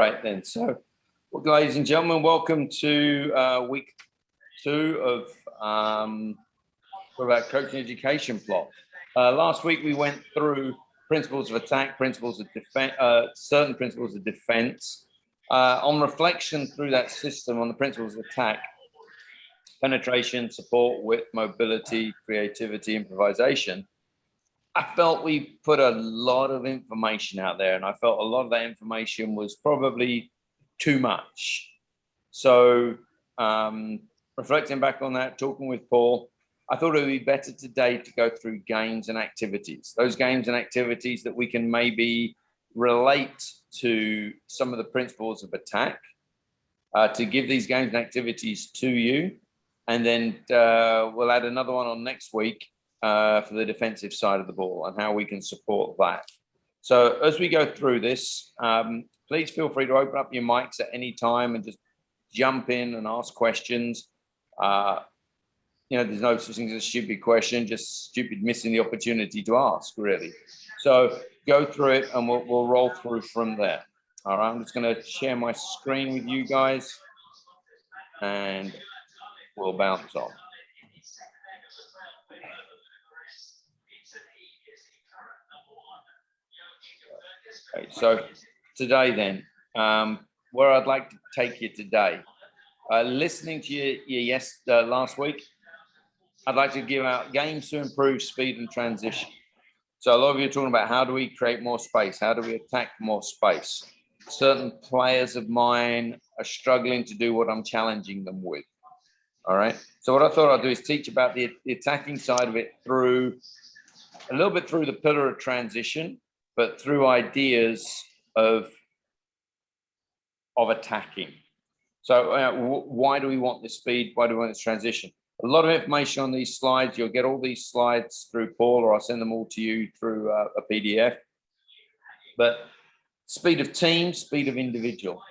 right then. So, well, ladies and gentlemen, welcome to week 2 of our coaching education plot. Last week we went through principles of attack, principles of defense, certain principles of defense. On reflection through that system on the principles of attack, penetration, support, width, mobility, creativity, improvisation, I felt we put a lot of information out there, and I felt a lot of that information was probably too much. So reflecting back on that, talking with Paul, I thought it would be better today to go through games and activities, those games and activities that we can maybe relate to some of the principles of attack, to give these games and activities to you. And then we'll add another one on next week for the defensive side of the ball and how we can support that. So as we go through this, please feel free to open up your mics at any time and just jump in and ask questions. There's no such thing as a stupid question, just stupid missing the opportunity to ask, really. So go through it and we'll roll through from there. All right, I'm just going to share my screen with you guys and we'll bounce on. Okay, so today then, where I'd like to take you today, listening to you last week, I'd like to give out games to improve speed and transition. So a lot of you are talking about how do we create more space? How do we attack more space? Certain players of mine are struggling to do what I'm challenging them with. All right. So what I thought I'd do is teach about the attacking side of it through a little bit through the pillar of transition, but through ideas of attacking. So why do we want this speed? Why do we want this transition? A lot of information on these slides. You'll get all these slides through Paul, or I'll send them all to you through a PDF. But speed of team, speed of individual.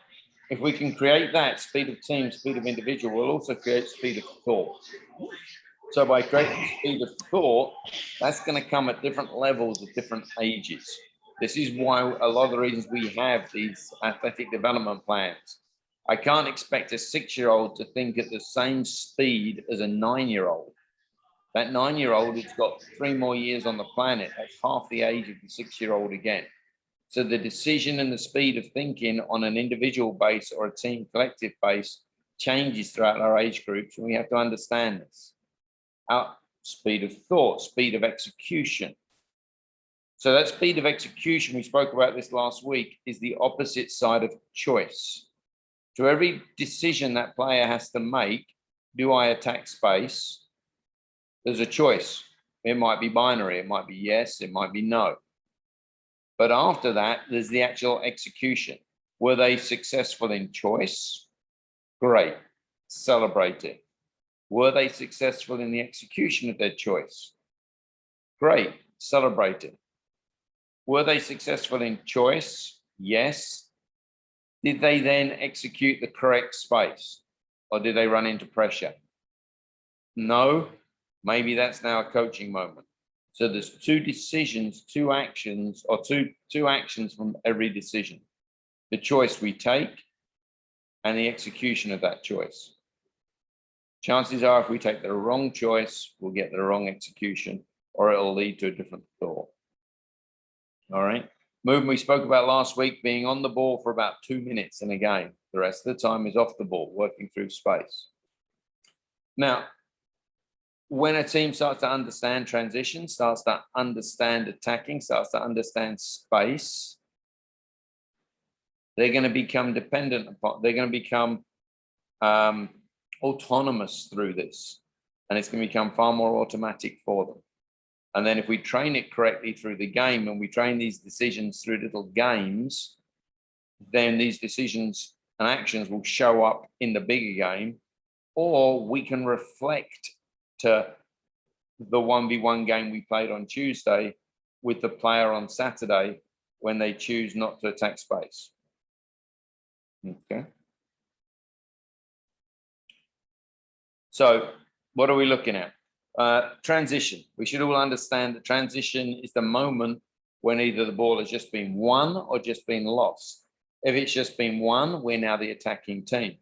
If we can create that speed of team, speed of individual, we'll also create speed of thought. So by creating speed of thought, that's going to come at different levels at different ages. This is why a lot of the reasons we have these athletic development plans. I can't expect a 6-year-old to think at the same speed as a 9-year-old. That 9-year-old has got 3 more years on the planet. That's half the age of the 6-year-old again. So the decision and the speed of thinking on an individual base or a team collective base changes throughout our age groups, and we have to understand this. Our speed of thought, speed of execution. So that speed of execution, we spoke about this last week, is the opposite side of choice. To every decision that player has to make, do I attack space? There's a choice. It might be binary. It might be yes. It might be no. But after that, there's the actual execution. Were they successful in choice? Great. Celebrate it. Were they successful in the execution of their choice? Great. Celebrate it. Were they successful in choice? Yes. Did they then execute the correct space, or did they run into pressure? No. Maybe that's now a coaching moment. So there's 2 decisions, 2 actions, or two actions from every decision. The choice we take and the execution of that choice. Chances are if we take the wrong choice, we'll get the wrong execution, or it'll lead to a different thought. All right. Movement we spoke about last week, being on the ball for about 2 minutes in a game. The rest of the time is off the ball, working through space. Now, when a team starts to understand transition, starts to understand attacking, starts to understand space, they're going to become dependent upon, they're going to become autonomous through this. And it's going to become far more automatic for them. And then if we train it correctly through the game, and we train these decisions through little games, then these decisions and actions will show up in the bigger game, or we can reflect to the 1v1 game we played on Tuesday with the player on Saturday when they choose not to attack space. Okay. So what are we looking at? Transition. We should all understand that transition is the moment when either the ball has just been won or just been lost. If it's just been won, we're now the attacking team.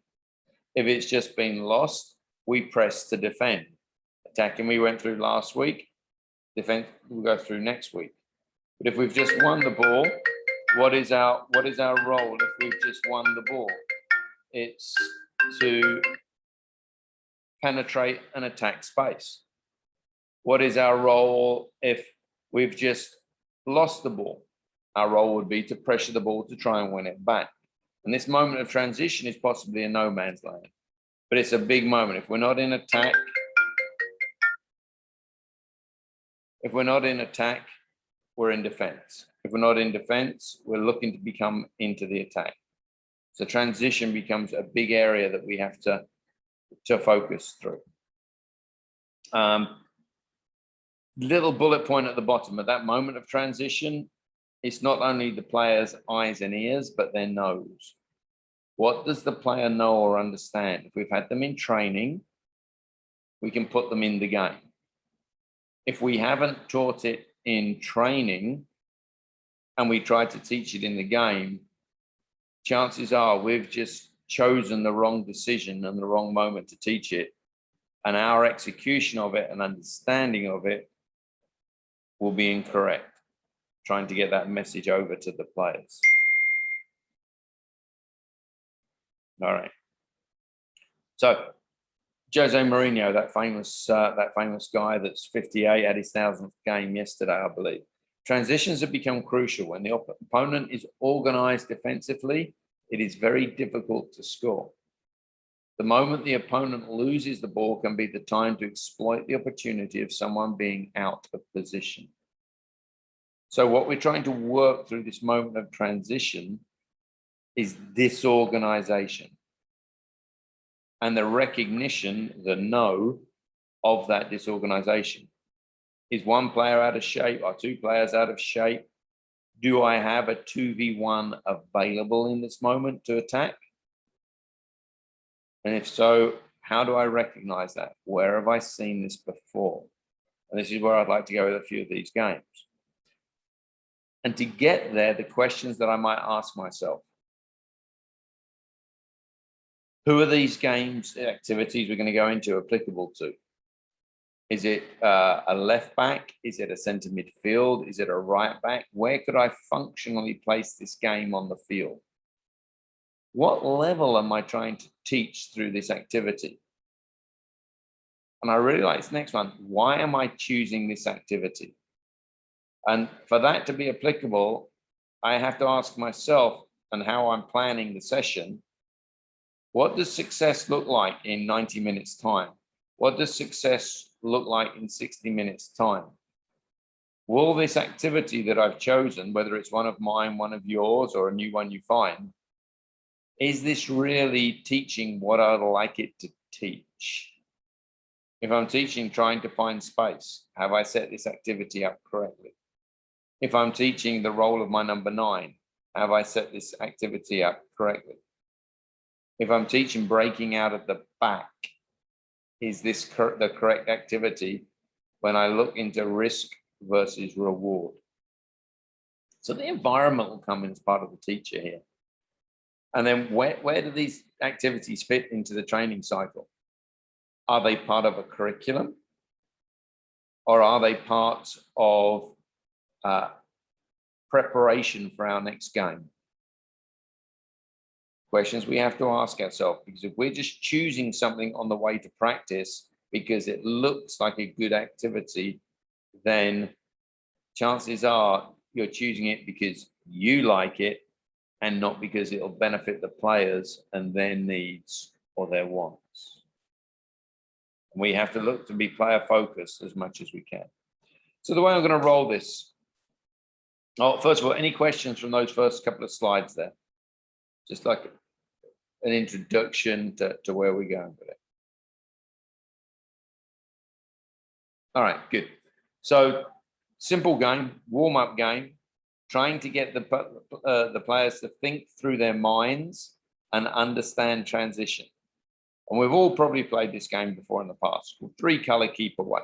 If it's just been lost, we press to defend. Attacking we went through last week, defense we'll go through next week. But if we've just won the ball, what is our role if we've just won the ball? It's to penetrate and attack space. What is our role if we've just lost the ball? Our role would be to pressure the ball to try and win it back. And this moment of transition is possibly a no man's land, but it's a big moment. If we're not in attack, we're in defense. If we're not in defense, we're looking to become into the attack. So transition becomes a big area that we have to focus through. Little bullet point at the bottom of that moment of transition, it's not only the player's eyes and ears, but their nose. What does the player know or understand? If we've had them in training, we can put them in the game. If we haven't taught it in training and we try to teach it in the game, chances are we've just chosen the wrong decision and the wrong moment to teach it. And our execution of it and understanding of it will be incorrect, trying to get that message over to the players. All right. So Jose Mourinho, that famous guy that's 58, had his 1000th game yesterday, I believe. Transitions have become crucial. When the opponent is organized defensively, it is very difficult to score. The moment the opponent loses the ball can be the time to exploit the opportunity of someone being out of position. So what we're trying to work through this moment of transition is disorganization and the recognition, the know of that disorganization. Is one player out of shape? Are two players out of shape? Do I have a 2v1 available in this moment to attack? And if so, how do I recognize that? Where have I seen this before? And this is where I'd like to go with a few of these games. And to get there, the questions that I might ask myself: who are these games, activities we're going to go into applicable to? Is it a left back? Is it a centre midfield? Is it a right back? Where could I functionally place this game on the field? What level am I trying to teach through this activity? And I really like this next one. Why am I choosing this activity? And for that to be applicable, I have to ask myself, and how I'm planning the session, what does success look like in 90 minutes time? What does success look like in 60 minutes time? Will this activity that I've chosen, whether it's one of mine, one of yours, or a new one you find, is this really teaching what I'd like it to teach? If I'm teaching trying to find space, have I set this activity up correctly? If I'm teaching the role of my number 9, have I set this activity up correctly? If I'm teaching breaking out of the back, is this the correct activity when I look into risk versus reward? So the environment will come in as part of the teacher here. And then where do these activities fit into the training cycle? Are they part of a curriculum? Or are they part of preparation for our next game? Questions we have to ask ourselves, because if we're just choosing something on the way to practice because it looks like a good activity, then chances are you're choosing it because you like it and not because it'll benefit the players and their needs or their wants. And we have to look to be player focused as much as we can. So the way I'm going to roll this, first of all, any questions from those first couple of slides there? Just like an introduction to where we're going with it. All right, good. So simple game, warm-up game, trying to get the players to think through their minds and understand transition. And we've all probably played this game before in the past, called 3-color keep away.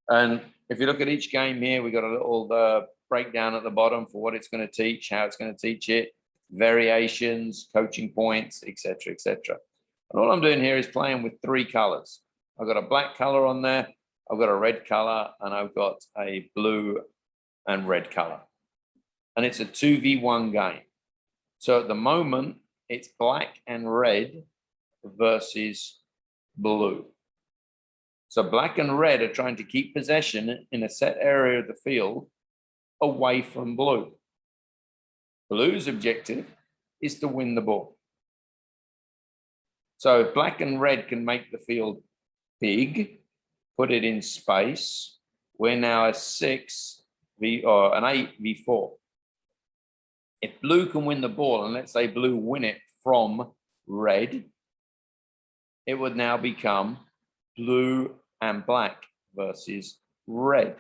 And if you look at each game here, we've got a little breakdown at the bottom for what it's going to teach, how it's going to teach it. variations, coaching points, etc., etc. And all I'm doing here is playing with 3 colors. I've got a black color on there, I've got a red color, and I've got a blue and red color. And it's a 2v1 game. So at the moment, it's black and red versus blue. So black and red are trying to keep possession in a set area of the field away from blue. Blue's objective is to win the ball. So if black and red can make the field big, put it in space, we're now a 6v or an 8v4. If blue can win the ball, and let's say blue win it from red, it would now become blue and black versus red.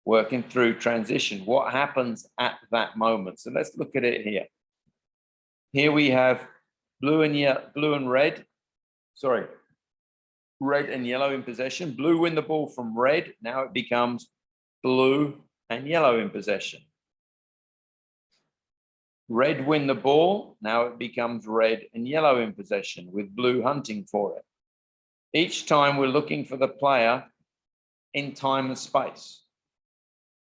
Working through transition. What happens at that moment? So let's look at it here. Here we have red and yellow in possession. Blue win the ball from red. Now it becomes blue and yellow in possession. Red win the ball. Now it becomes red and yellow in possession with blue hunting for it. Each time we're looking for the player in time and space.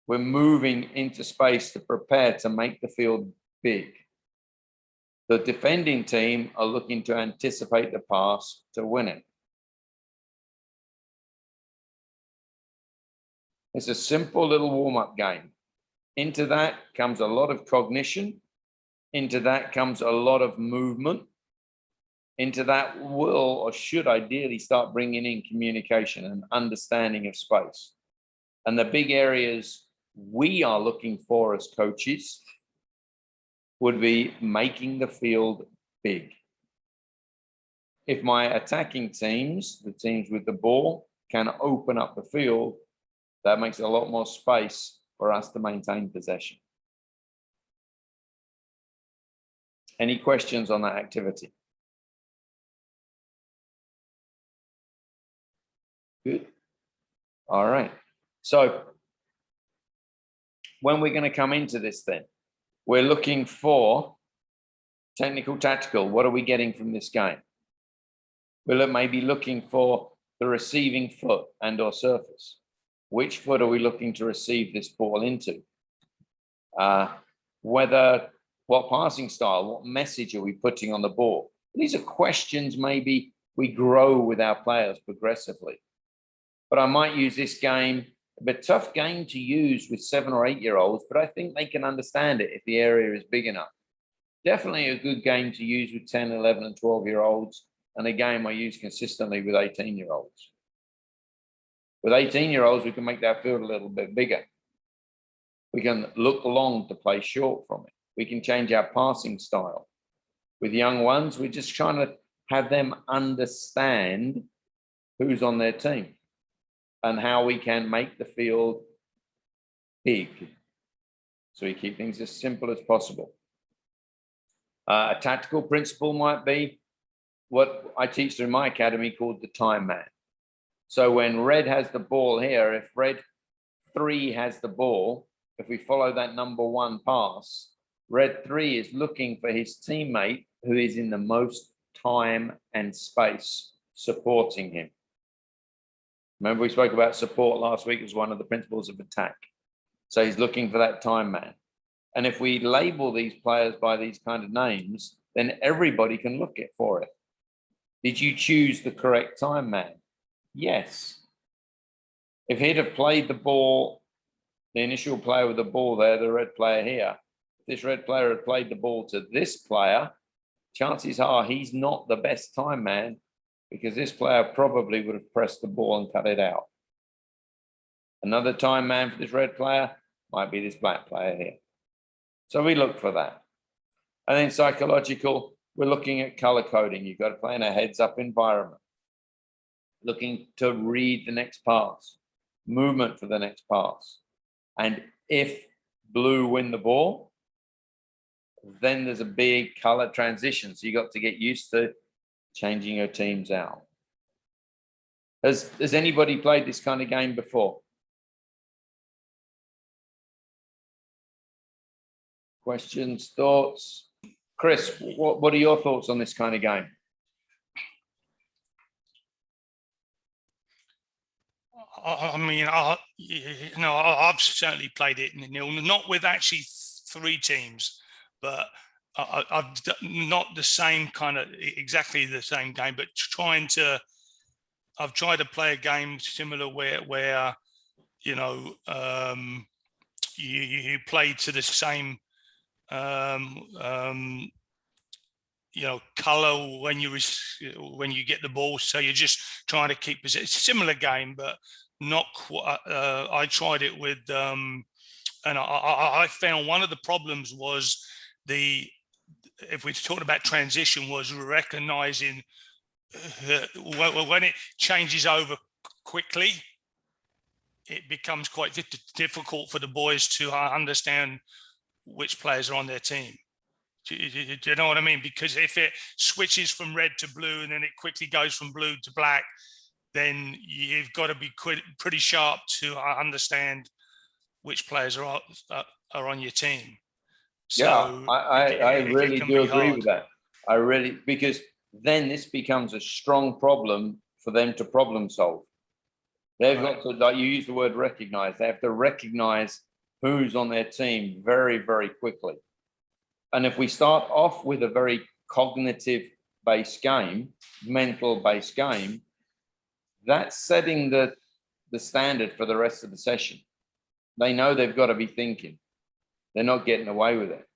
We're moving into space to prepare to make the field big. The defending team are looking to anticipate the pass to win it. It's a simple little warm-up game. Into that comes a lot of cognition. Into that comes a lot of movement. Into that will or should ideally start bringing in communication and understanding of space. And the big areas we are looking for as coaches would be making the field big. If my attacking teams, the teams with the ball, can open up the field, that makes a lot more space for us to maintain possession. Any questions on that activity? Good. All right. So when we're going to come into this then, we're looking for technical, tactical. What are we getting from this game? We're maybe looking for the receiving foot and or surface. Which foot are we looking to receive this ball into? What passing style, what message are we putting on the ball? These are questions maybe we grow with our players progressively. But I might use this game, a bit tough game to use with 7 or 8 year olds, but I think they can understand it if the area is big enough. Definitely a good game to use with 10, 11 and 12 year olds, and a game I use consistently with 18 year olds. With 18 year olds, we can make that field a little bit bigger. We can look long to play short from it. We can change our passing style. With young ones, we're just trying to have them understand who's on their team and how we can make the field big. So we keep things as simple as possible. A tactical principle might be what I teach through my academy called the time man. So when red has the ball here, if red 3 has the ball, if we follow that number 1 pass, red 3 is looking for his teammate who is in the most time and space supporting him. Remember we spoke about support last week as one of the principles of attack. So he's looking for that time man. And if we label these players by these kind of names, then everybody can look for it. Did you choose the correct time man? Yes. If he'd have played the ball, the initial player with the ball there, the red player here, if this red player had played the ball to this player, chances are he's not the best time man because this player probably would have pressed the ball and cut it out. Another time man for this red player might be this black player here. So we look for that. And then psychological, we're looking at color coding. You've got to play in a heads-up environment. Looking to read the next pass, movement for the next pass. And if blue win the ball, then there's a big color transition. So you got to get used to changing your teams out. Has anybody played this kind of game before? Questions, thoughts? Chris, what are your thoughts on this kind of game? I mean, I've certainly played it not with actually three teams, but I've not the same kind of exactly the same game, but I've tried to play a game similar where you play to the same color when you get the ball, so you're just trying to keep it's a similar game, but not quite. I tried it with and I found one of the problems was if we're talking about transition, was recognizing when it changes over quickly, it becomes quite difficult for the boys to understand which players are on their team. Do you know what I mean? Because if it switches from red to blue and then it quickly goes from blue to black, then you've got to be pretty sharp to understand which players are on your team. So yeah, I really do agree with that. Because then this becomes a strong problem for them to problem solve. They've got to, like you use the word recognize, they have to recognize who's on their team very, very quickly. And if we start off with a very cognitive based game, mental based game, that's setting the standard for the rest of the session. They know they've got to be thinking. They're not getting away with it.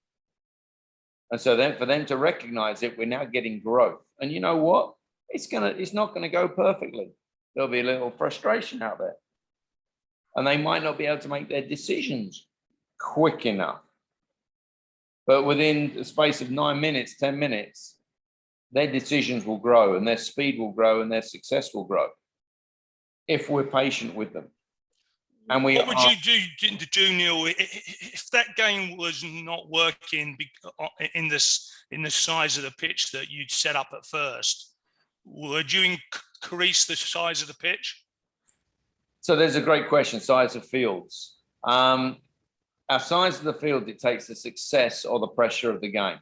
And so then for them to recognize it, we're now getting growth. And you know what? It's not gonna go perfectly. There'll be a little frustration out there. And they might not be able to make their decisions quick enough. But within the space of 9 minutes, 10 minutes, their decisions will grow and their speed will grow and their success will grow if we're patient with them. And what would you do, Neil, if that game was not working in the size of the pitch that you'd set up at first? Would you increase the size of the pitch? So there's a great question, size of fields. Our size of the field dictates the success or the pressure of the game.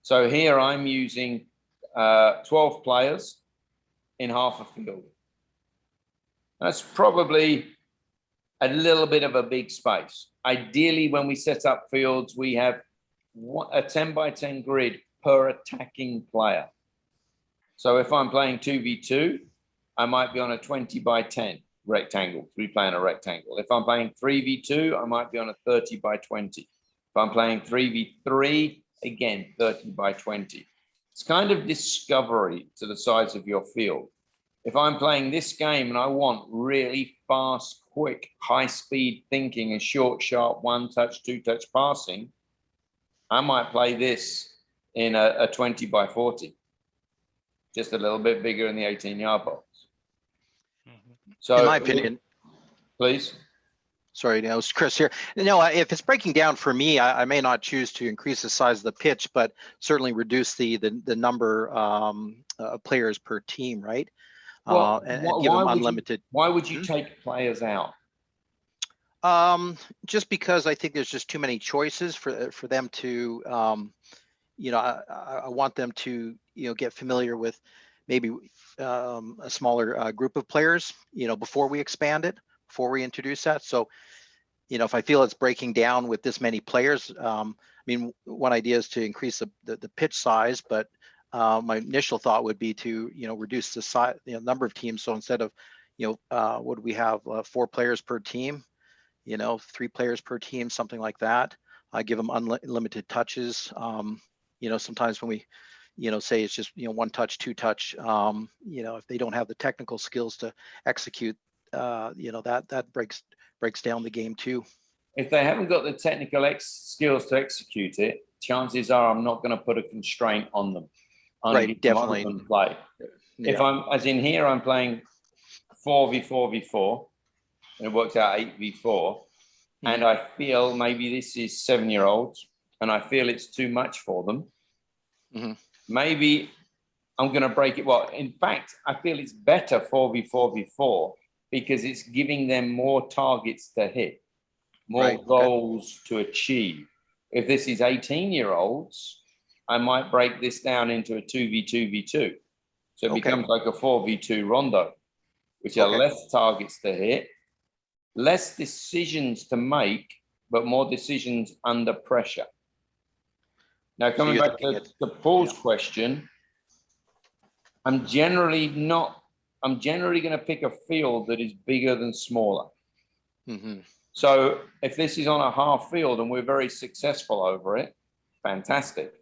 So here I'm using 12 players in half a field. That's probably a little bit of a big space. Ideally, when we set up fields, we have a 10 by 10 grid per attacking player. So if I'm playing 2v2, I might be on a 20 by 10 rectangle. We play in a rectangle. If I'm playing 3v2, I might be on a 30 by 20. If I'm playing 3v3, again, 30 by 20. It's kind of discovery to the size of your field. If I'm playing this game and I want really fast, quick, high-speed thinking and short, sharp, one-touch, two-touch passing, I might play this in a 20 by 40, just a little bit bigger in the 18-yard box. So, in my opinion, please. Sorry, no, it's Chris here. No, if it's breaking down for me, I may not choose to increase the size of the pitch, but certainly reduce the number of players per team, right? Well, and give them unlimited. Why would you take players out? Just because I think there's just too many choices for them to, I want them to, get familiar with maybe a smaller group of players, before we expand it, before we introduce that. So, if I feel it's breaking down with this many players, one idea is to increase the pitch size, but my initial thought would be to, reduce the size, number of teams. So instead of, what do we have, 4 players per team, 3 players per team, something like that. I give them unlimited touches. Sometimes when we, say it's just, 1 touch, 2 touch, if they don't have the technical skills to execute, that breaks down the game too. If they haven't got the technical skills to execute it, chances are I'm not going to put a constraint on them. Right, definitely. Play. Yeah. If I'm, as in here, I'm playing 4v4v4, and it works out 8v4, and I feel maybe this is 7-year-olds, and I feel it's too much for them. Maybe I'm going to break it. Well, in fact, I feel it's better 4v4v4 because it's giving them more targets to hit, more goals to achieve. If this is 18-year-olds, I might break this down into a 2v2v2. So it Okay. becomes like a 4v2 rondo, which are Okay. less targets to hit, less decisions to make, but more decisions under pressure. Now, coming you're back thinking to Paul's question, I'm generally going to pick a field that is bigger than smaller. Mm-hmm. So if this is on a half field and we're very successful over it, fantastic.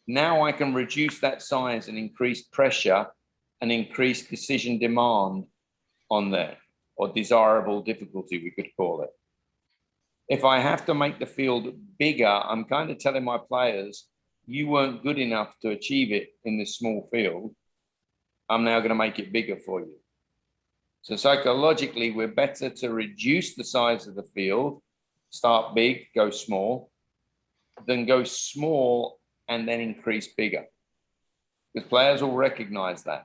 Now I can reduce that size and increase pressure and increase decision demand on there, or desirable difficulty, we could call it. If I have to make the field bigger, I'm kind of telling my players, you weren't good enough to achieve it in this small field. I'm now going to make it bigger for you. So psychologically, we're better to reduce the size of the field, start big, go small, than go small and then increase bigger. Because players will recognize that.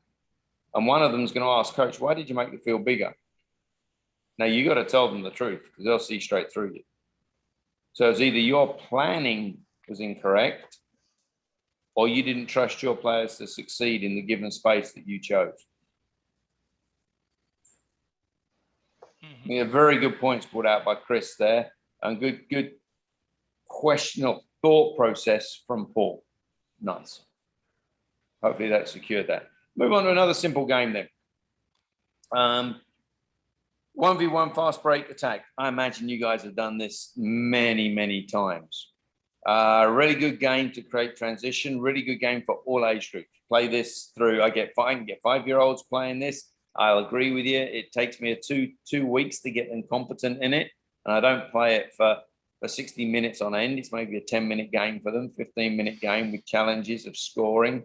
And one of them is going to ask, coach, why did you make the field bigger? Now you got to tell them the truth because they'll see straight through you. So it's either your planning was incorrect or you didn't trust your players to succeed in the given space that you chose. Yeah, very good points put out by Chris there, and good question of thought process from Paul. Nice. Hopefully that secured that. Move on to another simple game then. 1v1 fast break attack. I imagine you guys have done this many times. Really good game to create transition. Really good game for all age groups. Play this through. I can get 5-year-olds playing this. I'll agree with you. It takes me two weeks to get them competent in it. And I don't play it for 60 minutes on end. It's maybe a 10-minute game for them, 15-minute game with challenges of scoring.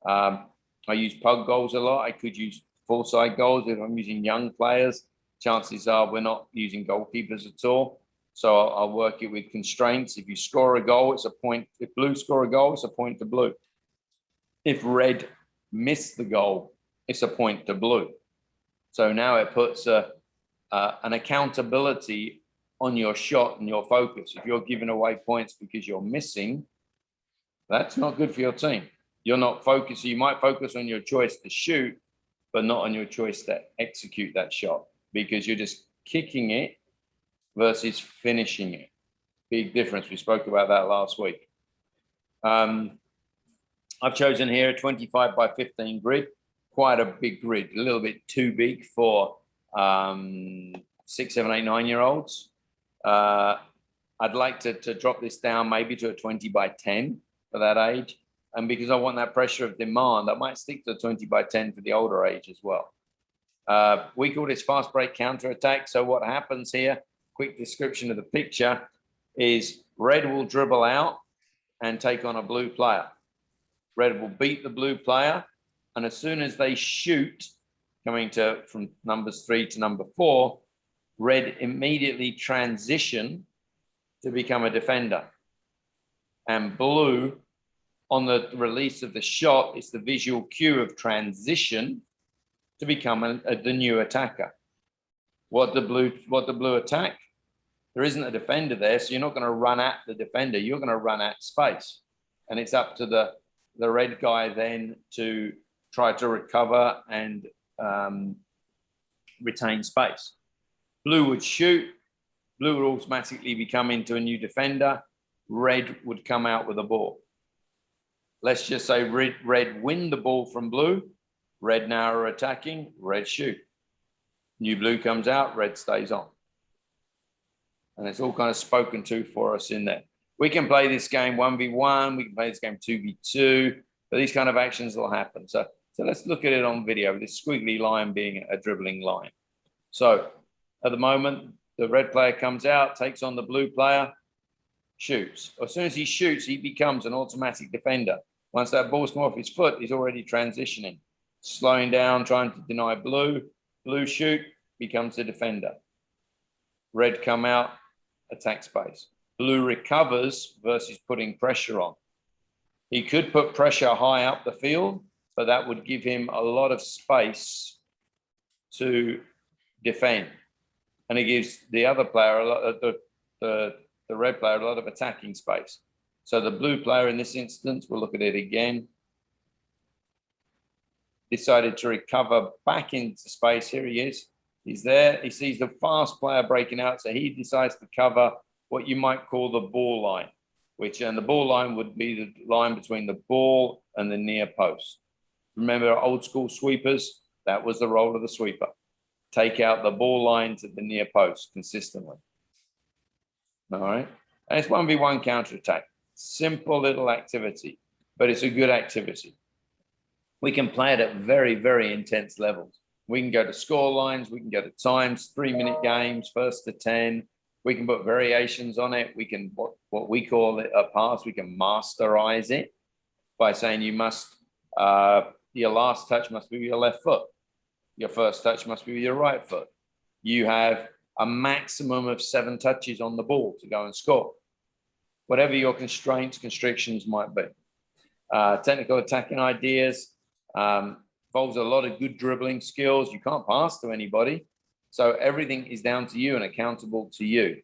I use pug goals a lot. I could use full side goals if I'm using young players. Chances are we're not using goalkeepers at all. So I'll work it with constraints. If you score a goal, it's a point. If blue score a goal, it's a point to blue. If red miss the goal, it's a point to blue. So now it puts an accountability on your shot and your focus. If you're giving away points because you're missing, that's not good for your team. You're not focused. You might focus on your choice to shoot, but not on your choice to execute that shot because you're just kicking it versus finishing it. Big difference. We spoke about that last week. I've chosen here a 25 by 15 grid. Quite a big grid, a little bit too big for 6, 7, 8, 9-year-olds. I'd like to drop this down maybe to a 20 by 10 for that age. And because I want that pressure of demand, I might stick to 20 by 10 for the older age as well. We call this fast break counter attack. So what happens here, quick description of the picture, is red will dribble out and take on a blue player. Red will beat the blue player. And as soon as they shoot, coming from numbers 3 to number 4, red immediately transition to become a defender. And blue, on the release of the shot, it's the visual cue of transition to become the new attacker. What the blue attack? There isn't a defender there, so you're not going to run at the defender. You're going to run at space. And it's up to the red guy then to try to recover and retain space. Blue would shoot. Blue would automatically become into a new defender. Red would come out with a ball. Let's just say red win the ball from blue. Red now are attacking. Red shoot. New blue comes out. Red stays on. And it's all kind of spoken to for us in there. We can play this game 1v1. We can play this game 2v2. But these kind of actions will happen. So let's look at it on video, this squiggly line being a dribbling line. So at the moment, the red player comes out, takes on the blue player, shoots. As soon as he shoots, he becomes an automatic defender. Once that ball's come off his foot, he's already transitioning, slowing down, trying to deny blue. Blue shoot, becomes a defender. Red come out, attack space. Blue recovers versus putting pressure on. He could put pressure high up the field, but that would give him a lot of space to defend. And it gives the other player, the the red player a lot of attacking space. So the blue player in this instance, we'll look at it again, decided to recover back into space. Here he is. He's there. He sees the fast player breaking out. So he decides to cover what you might call the ball line, and the ball line would be the line between the ball and the near post. Remember old school sweepers? That was the role of the sweeper. Take out the ball line to the near post consistently. All right. And it's 1v1 counterattack. Simple little activity, but it's a good activity. We can play it at very, very intense levels. We can go to score lines. We can go to times, 3-minute games, first to 10. We can put variations on it. We can, what we call it a pass, we can masterize it by saying you must, your last touch must be with your left foot. Your first touch must be with your right foot. You have a maximum of 7 touches on the ball to go and score. Whatever your constrictions might be. Technical attacking ideas involves a lot of good dribbling skills. You can't pass to anybody. So everything is down to you and accountable to you.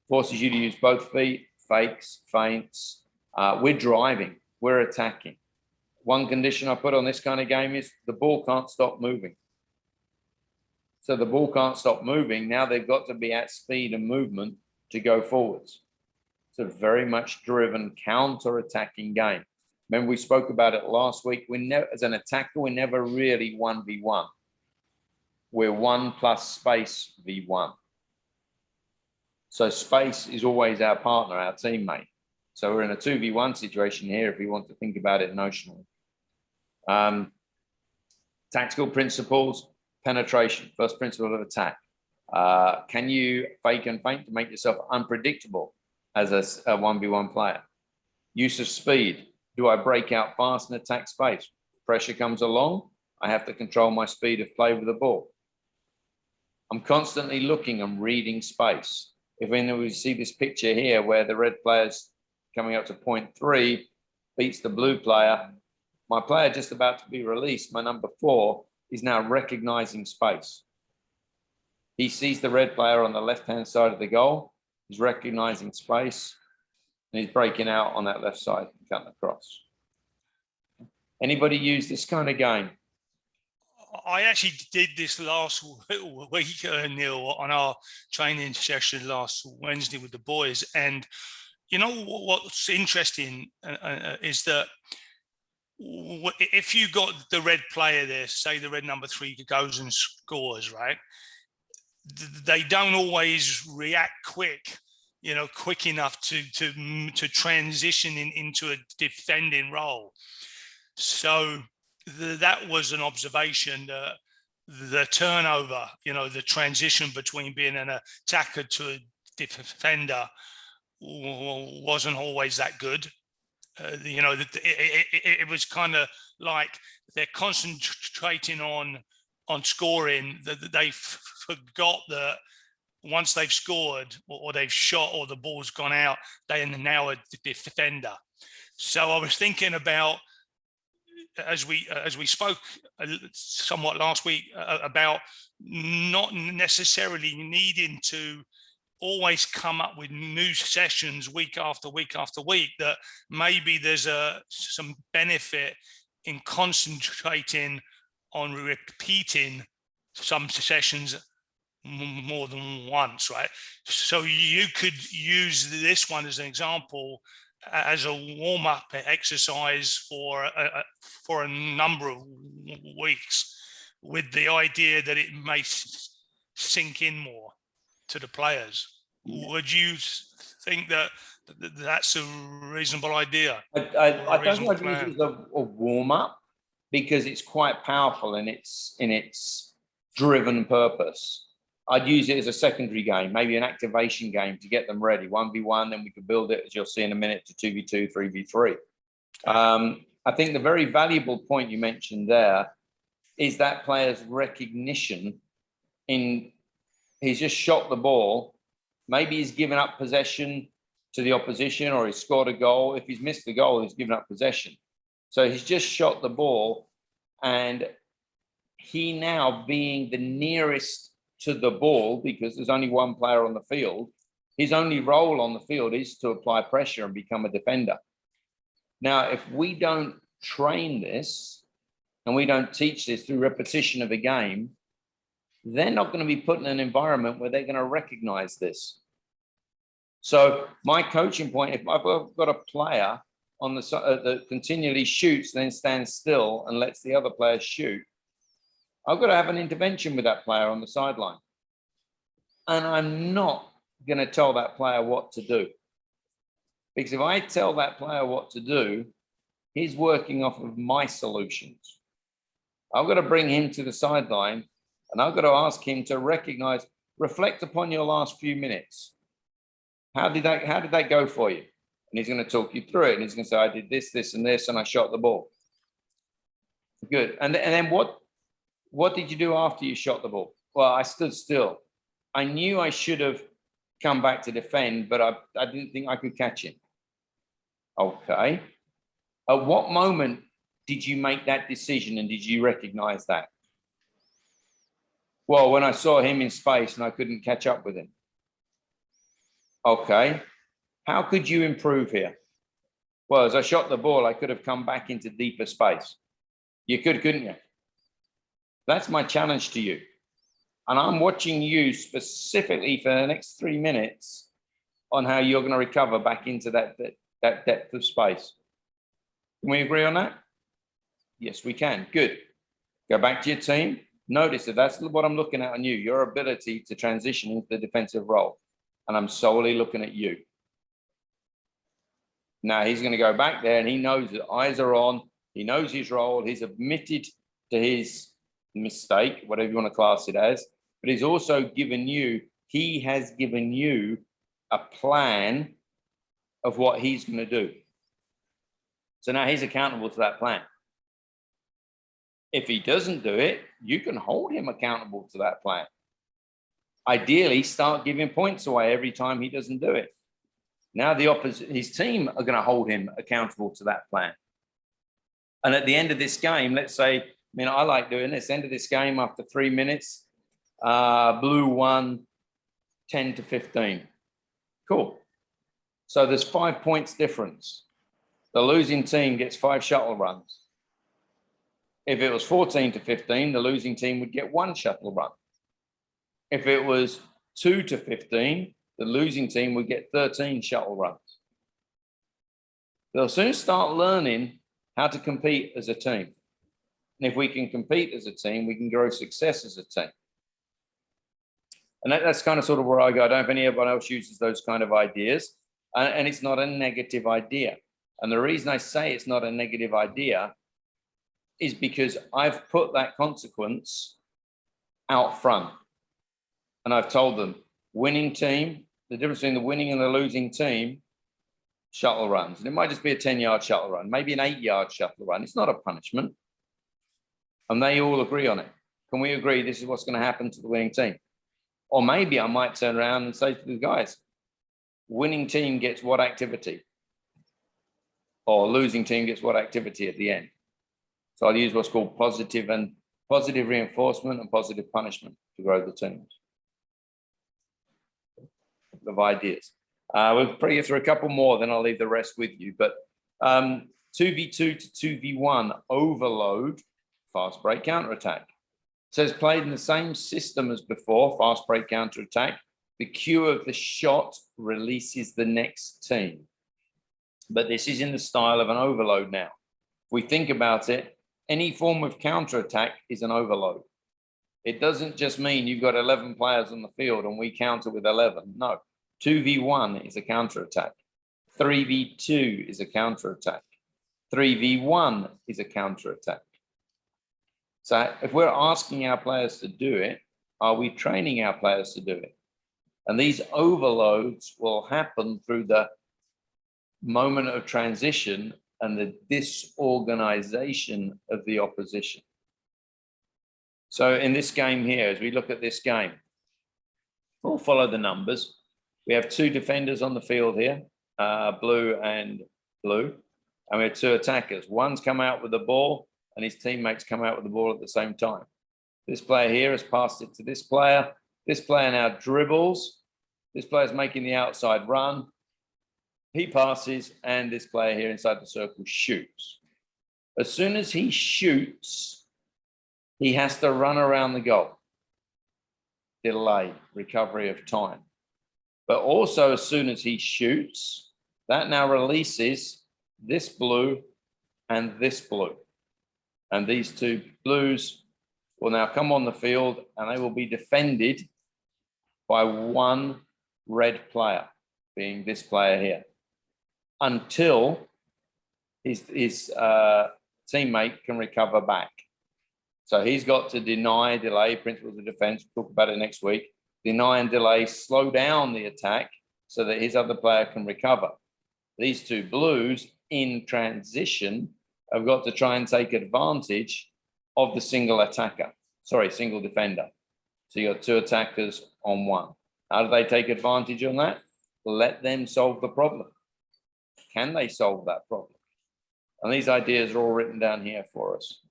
Forces you to use both feet, fakes, feints. We're driving, we're attacking. One condition I put on this kind of game is the ball can't stop moving. So the ball can't stop moving. Now they've got to be at speed and movement to go forwards. It's a very much driven counter-attacking game. Remember we spoke about it last week. As an attacker, we're never really 1v1. We're 1 plus space v1. So space is always our partner, our teammate. So we're in a 2v1 situation here if we want to think about it notionally. Tactical principles, penetration, first principle of attack. Can you fake and feint to make yourself unpredictable as a 1v1 player? Use of speed. Do I break out fast and attack space? Pressure comes along, I have to control my speed of play with the ball. I'm constantly looking and reading space. If we see this picture here where the red player's coming up to point 3, beats the blue player, my player just about to be released, my number 4, is now recognizing space. He sees the red player on the left-hand side of the goal, he's recognizing space, and he's breaking out on that left side and cutting across. Anybody use this kind of game? I actually did this last week, Neil, on our training session last Wednesday with the boys. And you know what's interesting is that if you got the red player there, say the red number 3 goes and scores, right? They don't always react quick enough to transition into a defending role. So that was an observation that the turnover, the transition between being an attacker to a defender wasn't always that good. It was kind of like they're concentrating on scoring, that they forgot that once they've scored or they've shot or the ball's gone out, they are now a defender. So I was thinking about, as we spoke somewhat last week, about not necessarily needing to always come up with new sessions week after week after week, that maybe there's some benefit in concentrating on repeating some sessions more than once, right? So you could use this one as an example as a warm-up exercise for a number of weeks, with the idea that it may sink in more to the players. Would you think that that's a reasonable idea? I don't want to use it as a warm-up, because it's quite powerful in its driven purpose. I'd use it as a secondary game, maybe an activation game to get them ready, 1v1, then we could build it, as you'll see in a minute, to 2v2, 3v3. I think the very valuable point you mentioned there is that player's recognition he's just shot the ball. Maybe he's given up possession to the opposition, or he's scored a goal. If he's missed the goal, he's given up possession. So he's just shot the ball, and he now, being the nearest to the ball, because there's only one player on the field, His only role on the field is to apply pressure and become a defender. Now, if we don't train this and we don't teach this through repetition of a game, they're not going to be put in an environment where they're going to recognize this. So my coaching point, if I've got a player on the that continually shoots, then stands still and lets the other player shoot, I've got to have an intervention with that player on the sideline. And I'm not going to tell that player what to do. Because if I tell that player what to do, he's working off of my solutions. I've got to bring him to the sideline and I've got to ask him to recognize, reflect upon your last few minutes. How did that go for you? And he's going to talk you through it. And he's going to say, I did this, this, and this, and I shot the ball. Good. And then what did you do after you shot the ball? Well, I stood still. I knew I should have come back to defend, but I didn't think I could catch him. Okay. At what moment did you make that decision and did you recognize that? Well, when I saw him in space and I couldn't catch up with him. Okay. How could you improve here? Well, as I shot the ball, I could have come back into deeper space. You could, couldn't you? That's my challenge to you. And I'm watching you specifically for the next 3 minutes on how you're going to recover back into that depth of space. Can we agree on that? Yes, we can. Good. Go back to your team. Notice that that's what I'm looking at on you, your ability to transition into the defensive role. And I'm solely looking at you. Now he's going to go back there and he knows that eyes are on. He knows his role. He's admitted to his mistake, whatever you want to class it as. But he's also given you, he has given you a plan of what he's going to do. So now he's accountable to that plan. If he doesn't do it, you can hold him accountable to that plan. Ideally, start giving points away every time he doesn't do it. Now his team are going to hold him accountable to that plan. And at the end of this game, let's say, I like doing this, end of this game after 3 minutes, Blue won 10-15. Cool. So there's 5 points difference. The losing team gets 5 shuttle runs. If it was 14-15, the losing team would get 1 shuttle run. If it was 2-15, the losing team would get 13 shuttle runs. They'll soon start learning how to compete as a team. And if we can compete as a team, we can grow success as a team. And that's kind of sort of where I go. I don't know if anyone else uses those kind of ideas. And it's not a negative idea. And the reason I say it's not a negative idea is because I've put that consequence out front. And I've told them, winning team, the difference between the winning and the losing team, shuttle runs. And it might just be a 10-yard shuttle run, maybe an 8-yard shuttle run. It's not a punishment. And they all agree on it. Can we agree this is what's going to happen to the winning team? Or maybe I might turn around and say to the guys, winning team gets what activity? Or losing team gets what activity at the end? So I'll use what's called positive reinforcement and positive punishment to grow the teams. Of ideas. We'll probably get through a couple more, then I'll leave the rest with you. But 2v2 to 2v1 overload, fast break counterattack. Says played in the same system as before, fast break counterattack. The cue of the shot releases the next team. But this is in the style of an overload now. If we think about it, any form of counterattack is an overload. It doesn't just mean you've got 11 players on the field and we counter with 11. No, 2v1 is a counterattack. 3v2 is a counterattack. 3v1 is a counterattack. So if we're asking our players to do it, are we training our players to do it? And these overloads will happen through the moment of transition and the disorganization of the opposition. So in this game here, as we look at this game, we'll follow the numbers. We have 2 defenders on the field here, blue and blue, and we have 2 attackers. One's come out with the ball and his teammates come out with the ball at the same time. This player here has passed it to this player. This player now dribbles. This player's making the outside run. He passes, and this player here inside the circle shoots. As soon as he shoots, he has to run around the goal. Delay, recovery of time. But also, as soon as he shoots, that now releases this blue and this blue. And these two blues will now come on the field, and they will be defended by one red player, being this player here, until his teammate can recover back. So he's got to deny, delay, principles of defense, we'll talk about it next week, deny and delay, slow down the attack so that his other player can recover. These two blues in transition have got to try and take advantage of the single attacker, single defender. So you got two attackers on one. How do they take advantage on that? Let them solve the problem. Can they solve that problem? And these ideas are all written down here for us.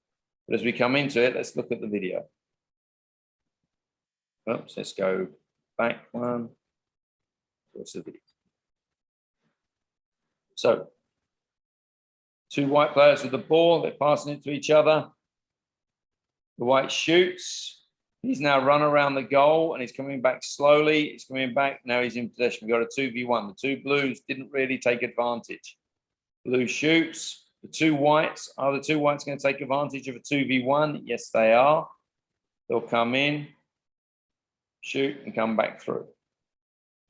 But as we come into it, let's look at the video. Oops, let's go back one. What's the video? So, two white players with the ball, they're passing it to each other. The white shoots. He's now run around the goal and he's coming back slowly. He's coming back. Now he's in possession. We've got a 2v1. The two blues didn't really take advantage. Blue shoots. The two whites. Are the two whites going to take advantage of a 2v1? Yes, they are. They'll come in, shoot, and come back through.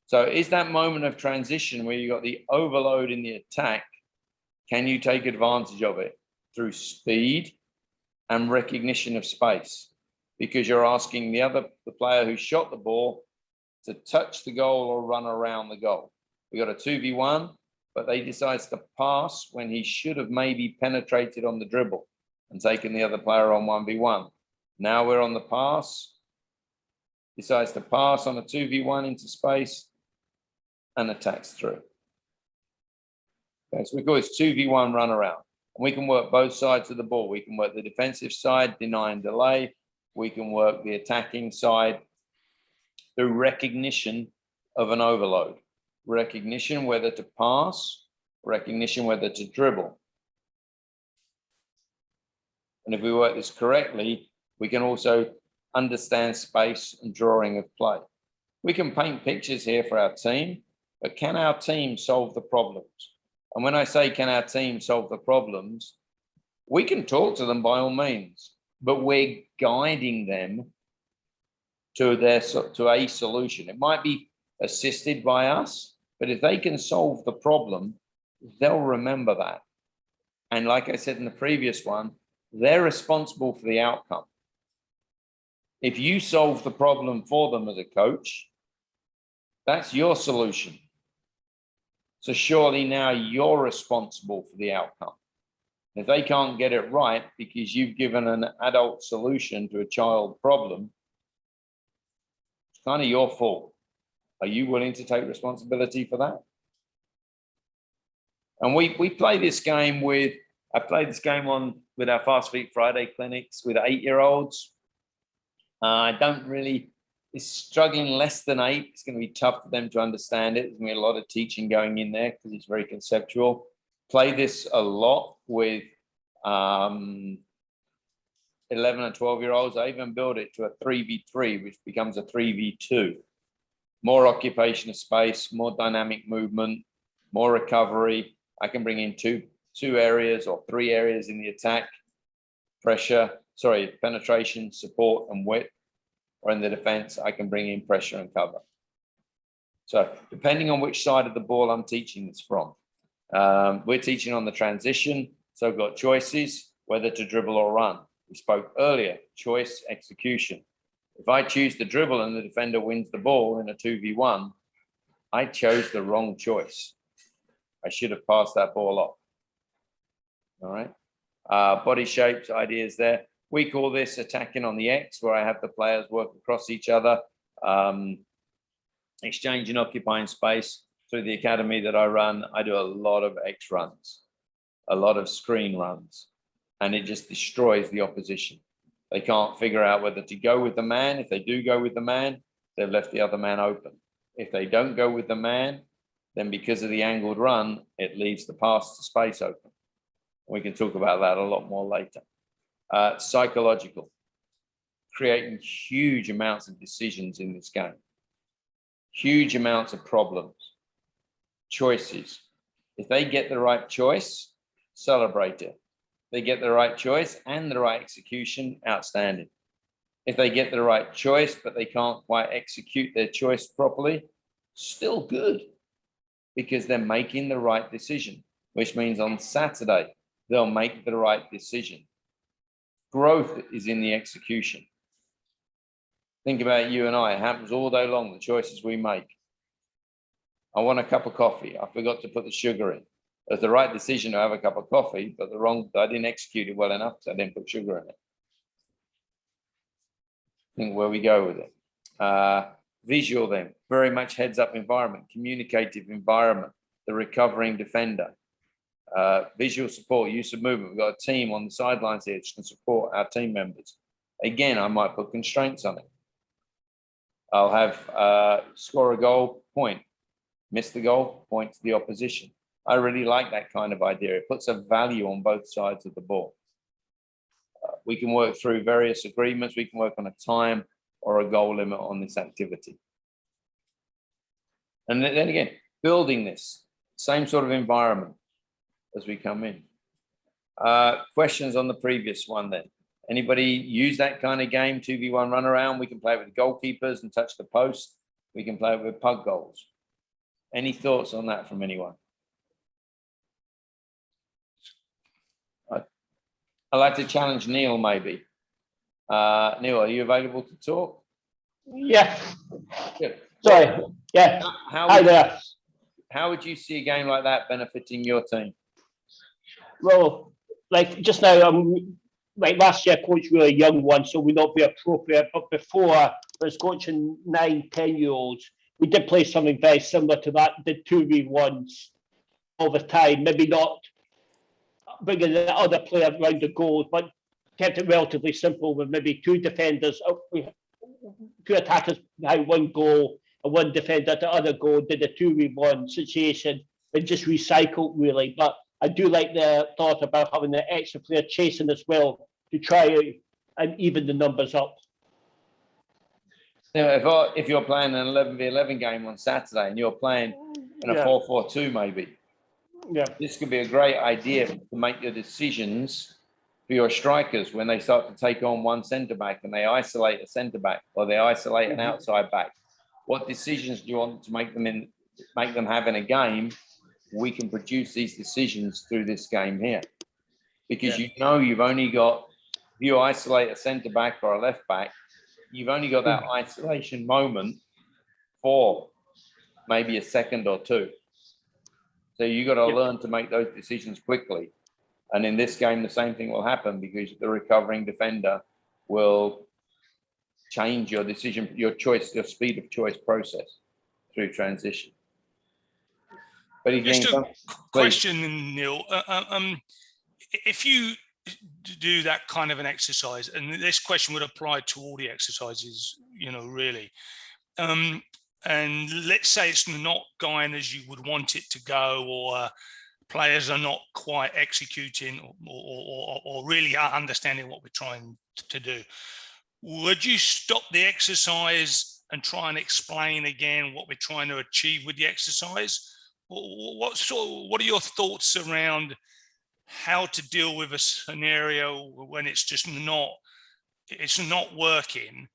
So is that moment of transition where you got the overload in the attack, can you take advantage of it through speed and recognition of space? Because you're asking the player who shot the ball to touch the goal or run around the goal. We got a 2v1, but they decides to pass when he should have maybe penetrated on the dribble and taken the other player on 1v1. Now we're on the pass. Decides to pass on a 2v1 into space and attacks through. Okay, so we call this 2v1 run around. And we can work both sides of the ball. We can work the defensive side, deny and delay. We can work the attacking side through recognition of an overload. Recognition whether to pass, recognition whether to dribble. And if we work this correctly, we can also understand space and drawing of play. We can paint pictures here for our team, but can our team solve the problems? And when I say can our team solve the problems, we can talk to them by all means, but we're guiding them to a solution. It might be assisted by us, but if they can solve the problem, they'll remember that. And like I said in the previous one, they're responsible for the outcome. If you solve the problem for them as a coach, that's your solution. So surely now you're responsible for the outcome. If they can't get it right because you've given an adult solution to a child problem, it's kind of your fault. Are you willing to take responsibility for that? And we play this game I played this game with our Fast Feet Friday clinics with 8-year-olds. It's struggling less than 8. It's going to be tough for them to understand it. There's going to be a lot of teaching going in there because it's very conceptual. Play this a lot with 11 and 12-year-olds. I even build it to a 3v3, which becomes a 3v2. More occupation of space, more dynamic movement, more recovery. I can bring in two areas or 3 areas in the attack, penetration, support, and width. Or in the defense, I can bring in pressure and cover. So depending on which side of the ball I'm teaching this from. We're teaching on the transition, so I've got choices, whether to dribble or run. We spoke earlier, choice, execution. If I choose to dribble and the defender wins the ball in a 2v1, I chose the wrong choice. I should have passed that ball off. All right. Body shapes, ideas there. We call this attacking on the X, where I have the players work across each other, exchanging, occupying space. Through the academy that I run, I do a lot of X runs, a lot of screen runs, and it just destroys the opposition. They can't figure out whether to go with the man. If they do go with the man, they've left the other man open. If they don't go with the man, then because of the angled run, it leaves the pass to space open. We can talk about that a lot more later. Psychological, creating huge amounts of decisions in this game, huge amounts of problems, choices. If they get the right choice, celebrate it. They get the right choice and the right execution, outstanding. If they get the right choice, but they can't quite execute their choice properly, still good, because they're making the right decision, which means on Saturday, they'll make the right decision. Growth is in the execution. Think about you and I, it happens all day long, the choices we make. I want a cup of coffee. I forgot to put the sugar in. It was the right decision to have a cup of coffee, but I didn't execute it well enough because I didn't put sugar in it. Think where we go with it. Visual then, very much heads up environment, communicative environment, the recovering defender. Visual support, use of movement. We've got a team on the sidelines here which can support our team members. Again, I might put constraints on it. I'll have score a goal, point. Miss the goal, point to the opposition. I really like that kind of idea. It puts a value on both sides of the ball. We can work through various agreements. We can work on a time or a goal limit on this activity. And then again, building this, same sort of environment as we come in. Questions on the previous one then? Anybody use that kind of game, 2v1 run around? We can play it with goalkeepers and touch the post. We can play it with pug goals. Any thoughts on that from anyone? I'd like to challenge Neil maybe. Neil, are you available to talk? Yeah. Good. Sorry. Yeah. Hi there. How would you see a game like that benefiting your team? Well, like just now, like last year, I coached really young ones, so we'd not be appropriate. But before, I was coaching 9, 10-year-olds. We did play something very similar to that. Did 2v1s all the time. Maybe not bringing the other player around the goal, but kept it relatively simple with maybe 2 defenders, 2 attackers behind 1 goal and 1 defender at the other goal. Did a 2v1 situation and just recycled really. But I do like the thought about having the extra player chasing as well to try and even the numbers up. Now, if you're playing an 11v11 game on Saturday and you're playing in a 4-4-2 maybe, this could be a great idea to make your decisions for your strikers when they start to take on 1 centre back and they isolate a centre back or they isolate an outside back. What decisions do you want to make them have in a game? We can produce these decisions through this game here, because you know you've only got, if you isolate a centre back or a left back, you've only got that isolation moment for maybe a second or 2. So you got to learn to make those decisions quickly. And in this game, the same thing will happen, because the recovering defender will change your decision, your choice, your speed of choice process through transition. But again, just a question, Neil. If you do that kind of an exercise, and this question would apply to all the exercises, you know, really. And let's say it's not going as you would want it to go, or players are not quite executing or really are understanding what we're trying to do. Would you stop the exercise and try and explain again what we're trying to achieve with the exercise? What are your thoughts around how to deal with a scenario when it's just not working?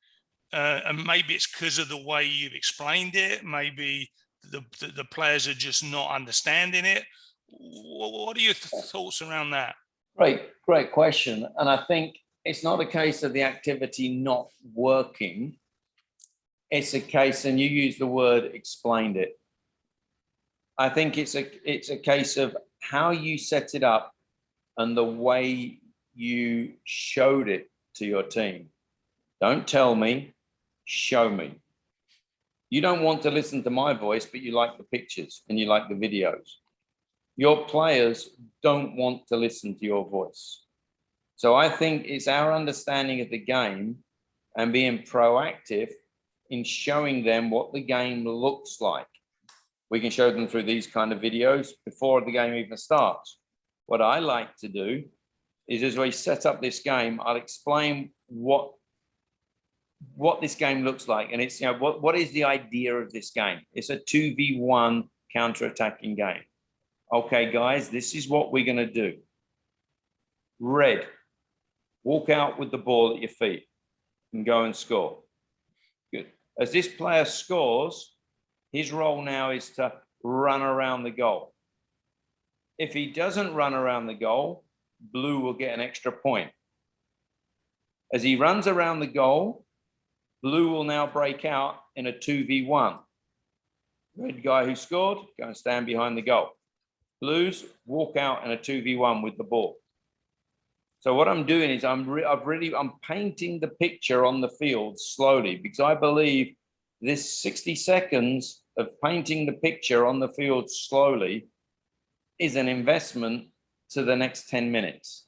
And maybe it's because of the way you've explained it. Maybe the players are just not understanding it. What are your thoughts around that? Great question. And I think it's not a case of the activity not working. It's a case, and you use the word explained it. I think it's a case of how you set it up and the way you showed it to your team. Don't tell me, show me. You don't want to listen to my voice, but you like the pictures and you like the videos. Your players don't want to listen to your voice. So I think it's our understanding of the game and being proactive in showing them what the game looks like. We can show them through these kind of videos before the game even starts. What I like to do is as we set up this game, I'll explain what this game looks like. And it's, what is the idea of this game? It's a 2v1 counter-attacking game. Okay, guys, this is what we're going to do. Red, walk out with the ball at your feet and go and score. Good. As this player scores, his role now is to run around the goal. If he doesn't run around the goal, blue will get an extra point. As he runs around the goal, blue will now break out in a 2v1. Red guy who scored, go and stand behind the goal. Blues walk out in a 2v1 with the ball. So what I'm doing is I'm painting the picture on the field slowly, because I believe this 60 seconds of painting the picture on the field slowly is an investment to the next 10 minutes.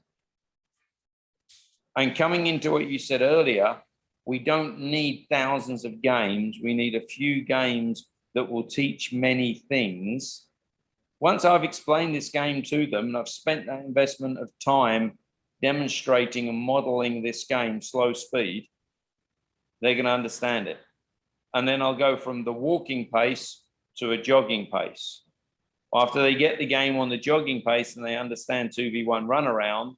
And coming into what you said earlier, we don't need thousands of games. We need a few games that will teach many things. Once I've explained this game to them and I've spent that investment of time demonstrating and modeling this game, slow speed, they're going to understand it. And then I'll go from the walking pace to a jogging pace. After they get the game on the jogging pace and they understand 2v1 run around,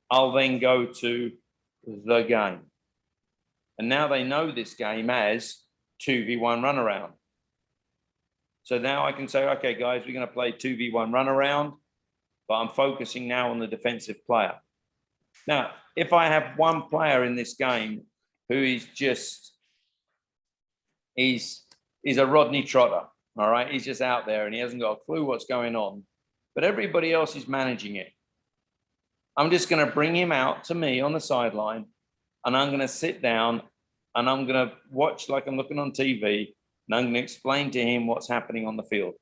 I'll then go to the game. And now they know this game as 2v1 run around. So now I can say, okay, guys, we're going to play 2v1 run around, but I'm focusing now on the defensive player. Now, if I have one player in this game who is just, he's a Rodney Trotter, all right? He's just out there and he hasn't got a clue what's going on, but everybody else is managing it. I'm just going to bring him out to me on the sideline and I'm going to sit down and I'm going to watch like I'm looking on TV and I'm going to explain to him what's happening on the field.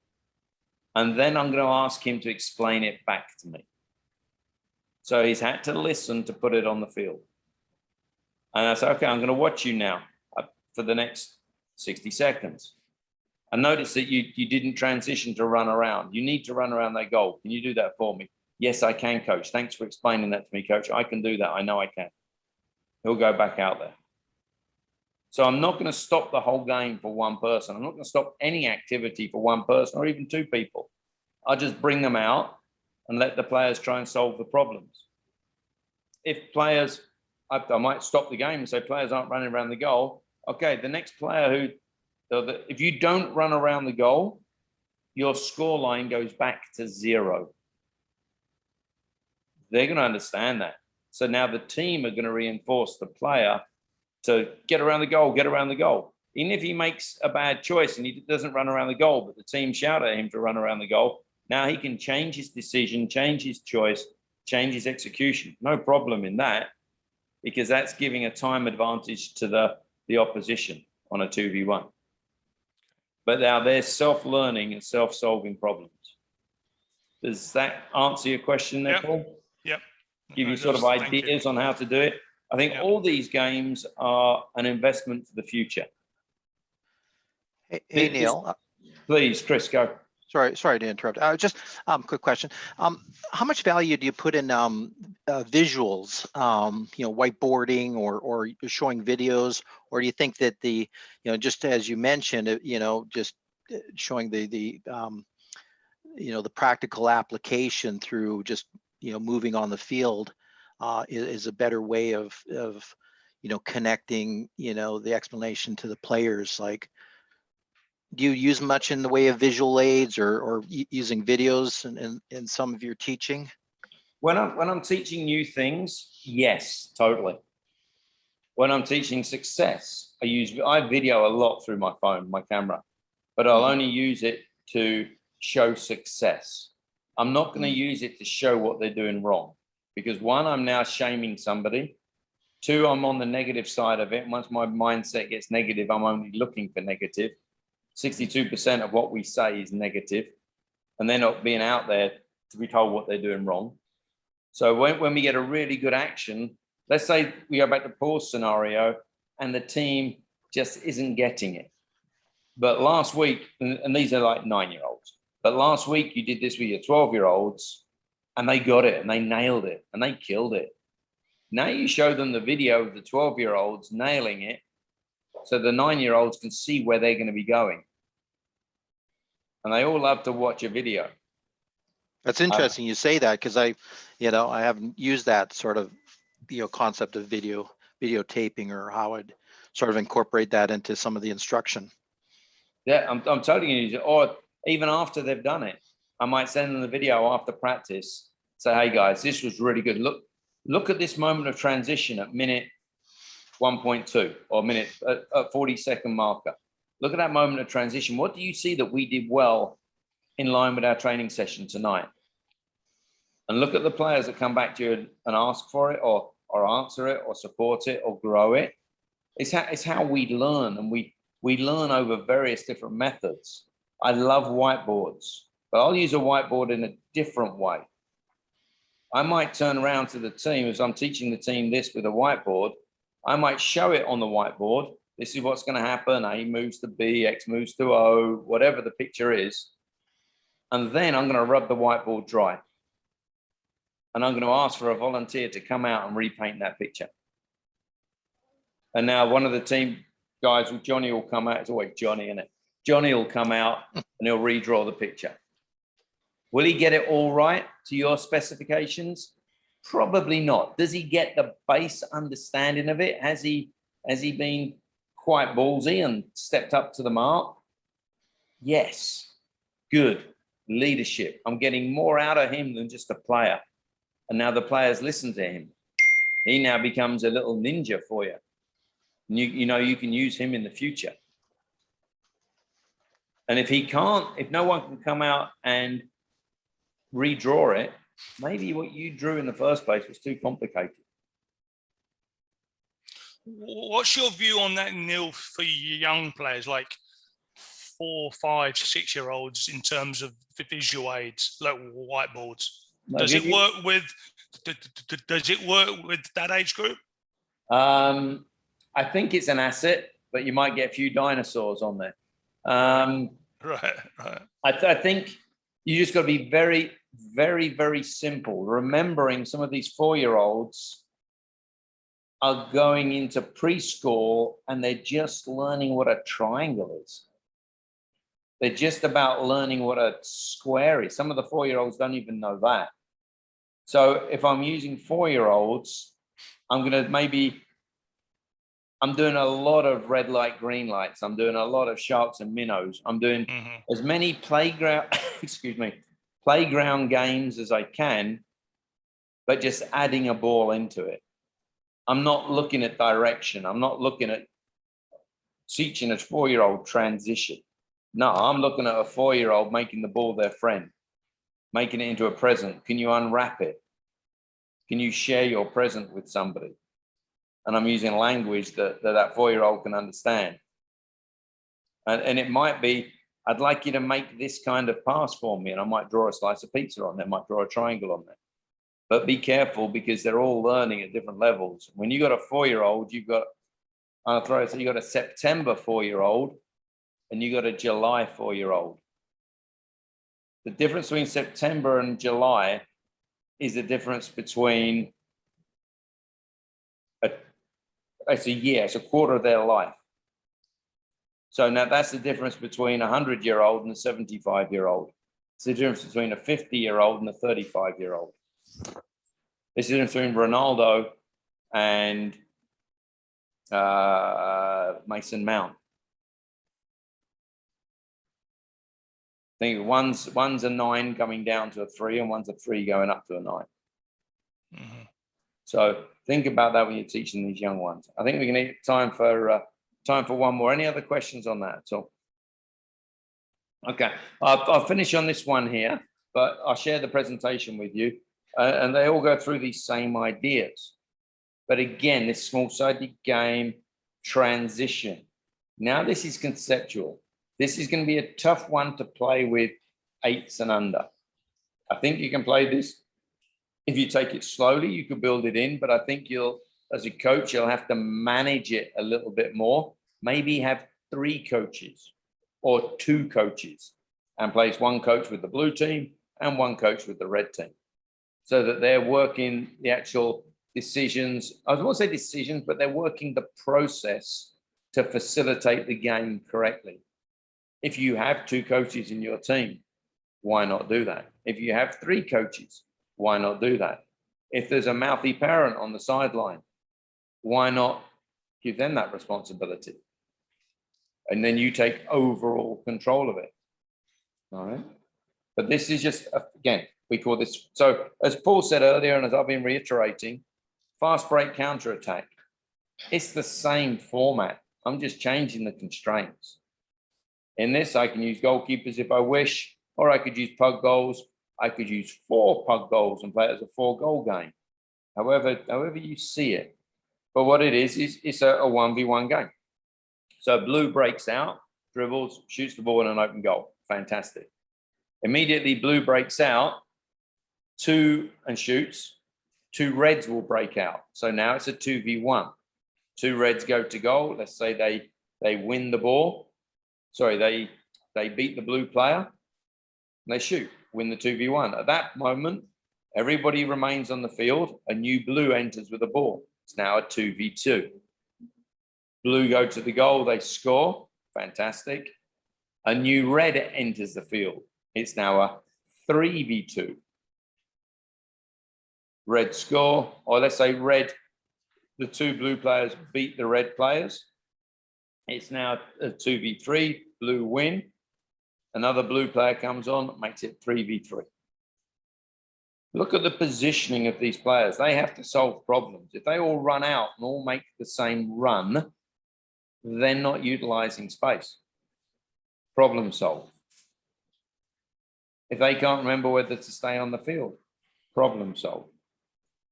And then I'm going to ask him to explain it back to me. So he's had to listen to put it on the field. And I said, okay, I'm going to watch you now for the next 60 seconds. I noticed that you didn't transition to run around. You need to run around that goal. Can you do that for me? Yes, I can, coach. Thanks for explaining that to me, coach. I can do that. I know I can. He'll go back out there. So I'm not going to stop the whole game for one person. I'm not going to stop any activity for one person or even two people. I'll just bring them out and let the players try and solve the problems. If players, I might stop the game and say players aren't running around the goal. Okay, the next player if you don't run around the goal, your score line goes back to 0. They're going to understand that. So now the team are going to reinforce the player to get around the goal, get around the goal. Even if he makes a bad choice and he doesn't run around the goal, but the team shout at him to run around the goal, now he can change his decision, change his choice, change his execution. No problem in that, because that's giving a time advantage to the opposition on a 2v1. But now they're self-learning and self-solving problems. Does that answer your question there, Yep. Paul? Yep. Give you It sort does. of Thank you. ideas on how to do it? I think Yep. all these games are an investment for the future. Hey, This- Neil, Please, Chris, go. sorry to interrupt. Just quick question. How much value do you put in visuals, whiteboarding or showing videos, or do you think that just as you mentioned, just showing the practical application through just moving on the field is a better way of connecting the explanation to the players? Like, do you use much in the way of visual aids or using videos in some of your teaching? When I'm teaching new things, yes, totally. When I'm teaching success, I video a lot through my phone, my camera, but I'll only use it to show success. I'm not going to use it to show what they're doing wrong, because one, I'm now shaming somebody. Two, I'm on the negative side of it. Once my mindset gets negative, I'm only looking for negative. 62% of what we say is negative, and they're not being out there to be told what they're doing wrong. So when we get a really good action, let's say we go back to Paul's scenario and the team just isn't getting it. But last week, and these are like 9-year-olds, but last week you did this with your 12-year-olds and they got it and they nailed it and they killed it. Now you show them the video of the 12-year-olds nailing it so the 9-year-olds can see where they're going to be going. And they all love to watch a video. That's interesting you say that, because I haven't used that sort of, concept of videotaping, or how I'd sort of incorporate that into some of the instruction. Yeah, I'm telling you, or even after they've done it, I might send them the video after practice. Say, hey guys, this was really good. Look at this moment of transition at minute 1.2 or minute at 40-second marker. Look at that moment of transition. What do you see that we did well in line with our training session tonight? And look at the players that come back to you and ask for it, or answer it, or support it, or grow it. It's how we learn, and we learn over various different methods. I love whiteboards, but I'll use a whiteboard in a different way. I might turn around to the team as I'm teaching the team this with a whiteboard. I might show it on the whiteboard. This is what's going to happen. A moves to B, X moves to O, whatever the picture is. And then I'm going to rub the whiteboard dry. And I'm going to ask for a volunteer to come out and repaint that picture. And now one of the team guys, Johnny, will come out. It's always Johnny, isn't it? Johnny will come out and he'll redraw the picture. Will he get it all right to your specifications? Probably not. Does he get the base understanding of it? Has he been quite ballsy and stepped up to the mark? Yes. Good. Leadership. I'm getting more out of him than just a player. And now the players listen to him. He now becomes a little ninja for you. And you can use him in the future. And if no one can come out and redraw it, maybe what you drew in the first place was too complicated. What's your view on that, Neil, for young players like 4, 5, 6-year-olds in terms of visual aids, like whiteboards? Does it work with that age group? I think it's an asset, but you might get a few dinosaurs on there. Right. I think you just got to be very, very, very simple. Remembering some of these 4-year-olds are going into preschool and they're just learning what a triangle is. They're just about learning what a square is. Some of the 4-year-olds don't even know that. So if I'm using 4-year-olds, I'm doing a lot of red light, green lights. I'm doing a lot of sharks and minnows. I'm doing as many playground games as I can, but just adding a ball into it. I'm not looking at direction. I'm not looking at teaching a 4-year-old transition. No, I'm looking at a 4-year-old making the ball their friend, making it into a present. Can you unwrap it? Can you share your present with somebody? And I'm using language that 4-year-old can understand. And it might be, I'd like you to make this kind of pass for me. And I might draw a slice of pizza on there, might draw a triangle on there. But be careful, because they're all learning at different levels. When you got a 4-year-old, you've got a September 4-year-old and you got a July 4-year-old. The difference between September and July is the difference between it's a year, it's a quarter of their life. So now that's the difference between a 100-year-old and a 75-year-old. It's the difference between a 50-year-old and a 35-year-old. It's the difference between Ronaldo and Mason Mount. I think one's a 9 coming down to a 3, and one's a 3 going up to a 9. Mm-hmm. So think about that when you're teaching these young ones. I think we can need time for one more. Any other questions on that at all? Okay, I'll finish on this one here, but I'll share the presentation with you, and they all go through these same ideas. But again, this small-sided game transition. Now this is conceptual. This is going to be a tough one to play with 8s and under. I think you can play this. If you take it slowly, you could build it in, but I think as a coach, you'll have to manage it a little bit more. maybe have 3 coaches or 2 coaches and place 1 coach with the blue team and 1 coach with the red team, so that they're working the actual decisions. I won't say decisions, but they're working the process to facilitate the game correctly. If you have 2 coaches in your team, why not do that? If you have 3 coaches, why not do that? If there's a mouthy parent on the sideline, why not give them that responsibility? And then you take overall control of it. All right. But this is just, again, we call this, so as Paul said earlier, and as I've been reiterating, fast break counterattack. It's the same format. I'm just changing the constraints. In this, I can use goalkeepers if I wish, or I could use pug goals. I could use 4 pug goals and play it as a 4-goal game. However you see it. But what it is it's a 1v1 game. So blue breaks out, dribbles, shoots the ball in an open goal. Fantastic. Immediately blue breaks out, 2 and shoots. 2 reds will break out. So now it's a 2v1. 2 reds go to goal. Let's say they win the ball. Sorry, they beat the blue player. And they shoot, win the 2v1. At that moment, everybody remains on the field. A new blue enters with a ball. It's now a 2v2. Blue go to the goal, they score. Fantastic. A new red enters the field. It's now a 3v2. Red score, or let's say red, the 2 blue players beat the red players. It's now a 2v3, blue win. Another blue player comes on, makes it 3v3. Look at the positioning of these players. They have to solve problems. If they all run out and all make the same run, they're not utilizing space. Problem solved. If they can't remember whether to stay on the field, problem solved.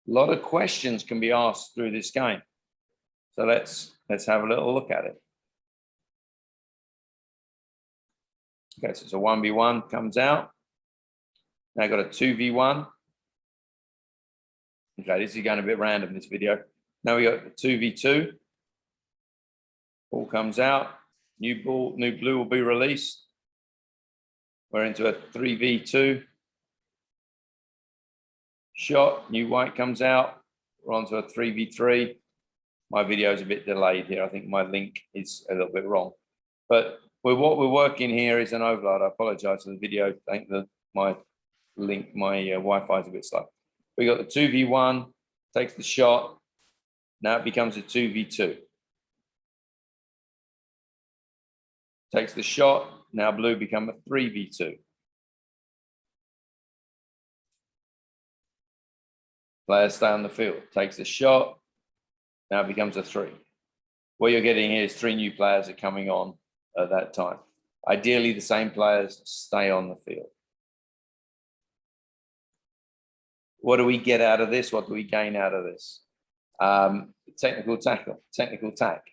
A lot of questions can be asked through this game. So let's have a little look at it. Okay, so it's a 1v1 comes out. Now I've got a 2v1. Okay, this is going a bit random, this video. Now we got the 2v2. Ball comes out. New blue will be released. We're into a 3v2. Shot, new white comes out. We're onto a 3v3. My video is a bit delayed here. I think my link is a little bit wrong. But what we're working here is an overload. I apologize for the video. I think that my link, my Wi-Fi is a bit slow. We got the 2v1, takes the shot. Now it becomes a 2v2. Takes the shot. Now blue become a 3v2. Players stay on the field. Takes the shot. Now it becomes a 3. What you're getting here is 3 new players are coming on at that time. Ideally, the same players stay on the field. What do we get out of this? What do we gain out of this? Technical tackle, technical tack.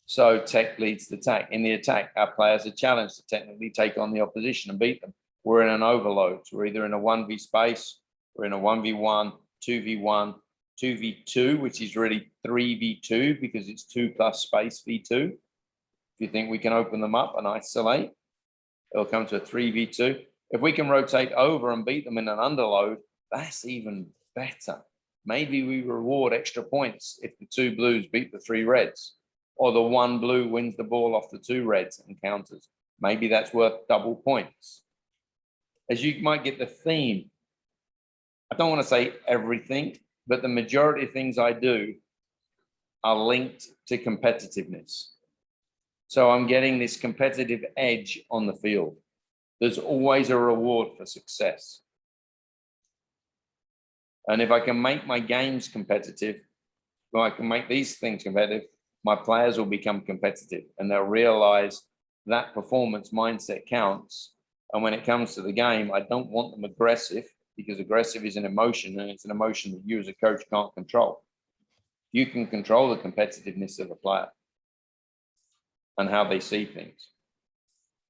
So tech leads the tack. In the attack, our players are challenged to technically take on the opposition and beat them. We're in an overload. So we're either in a 1v space, we're in a 1v1, 2v1, 2v2, which is really 3v2 because it's 2 plus space v2. If you think we can open them up and isolate, it'll come to a 3v2. If we can rotate over and beat them in an underload, that's even better. Maybe we reward extra points if the 2 blues beat the 3 reds, or the 1 blue wins the ball off the 2 reds and counters. Maybe that's worth double points. As you might get the theme, I don't want to say everything, but the majority of things I do are linked to competitiveness. So I'm getting this competitive edge on the field. There's always a reward for success. And if I can make my games competitive, well, I can make these things competitive, my players will become competitive and they'll realize that performance mindset counts. And when it comes to the game, I don't want them aggressive because aggressive is an emotion and it's an emotion that you as a coach can't control. You can control the competitiveness of a player and how they see things.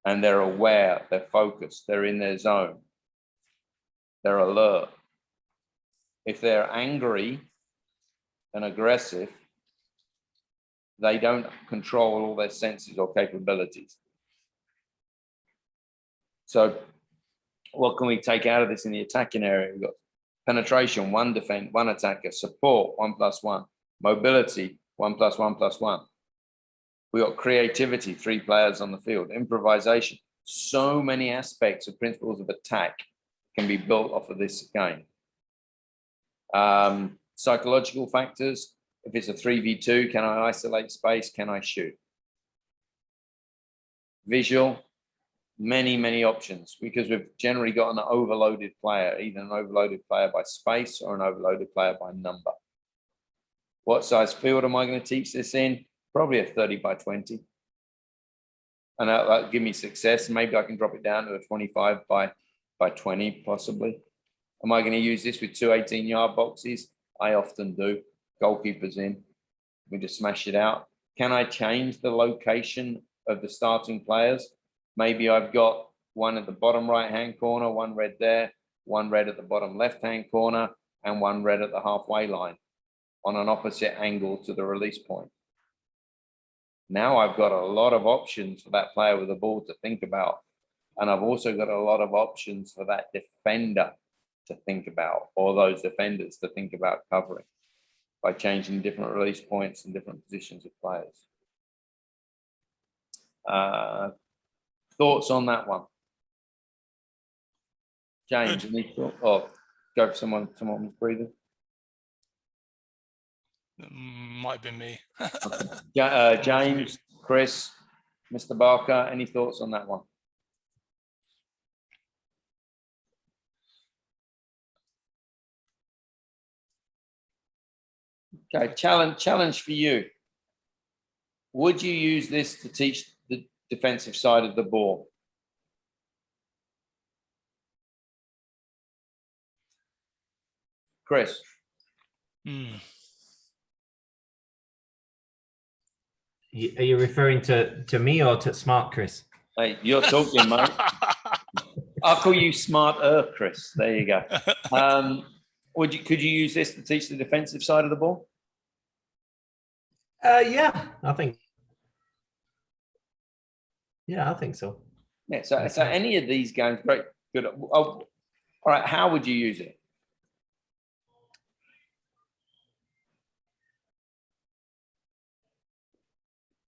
And they're aware, they're focused, they're in their zone, they're alert. If they're angry and aggressive, they don't control all their senses or capabilities. So what can we take out of this in the attacking area? We've got penetration, 1 defend, 1 attacker, support, 1+1, mobility, 1+1+1. We got creativity, 3 players on the field, improvisation. So many aspects of principles of attack can be built off of this game. Psychological factors. If it's a 3v2, can I isolate space? Can I shoot? Visual, many options, because we've generally got an overloaded player, either an overloaded player by space or an overloaded player by number. What size field am I going to teach this in? Probably a 30x20. And that'll give me success. Maybe I can drop it down to a 25x20, possibly. Am I going to use this with 2 18-yard boxes? I often do. Goalkeepers in. We just smash it out. Can I change the location of the starting players? Maybe I've got 1 at the bottom right-hand corner, 1 red there, 1 red at the bottom left-hand corner, and 1 red at the halfway line on an opposite angle to the release point. Now I've got a lot of options for that player with the ball to think about. And I've also got a lot of options for that defender to think about, or those defenders to think about covering by changing different release points and different positions of players. Thoughts on that one? James, any thought? Oh, go for someone who's breathing. Might be me. James, Chris, Mr. Barker, any thoughts on that one? Okay, challenge for you. Would you use this to teach the defensive side of the ball? Chris? Are you referring to me or to Smart Chris? Hey, you're talking, mate. I'll call you smarter, Chris. There you go. Could you use this to teach the defensive side of the ball? Yeah, I think. Yeah, I think so. Yeah. So any of these games, great, good. Oh, all right. How would you use it?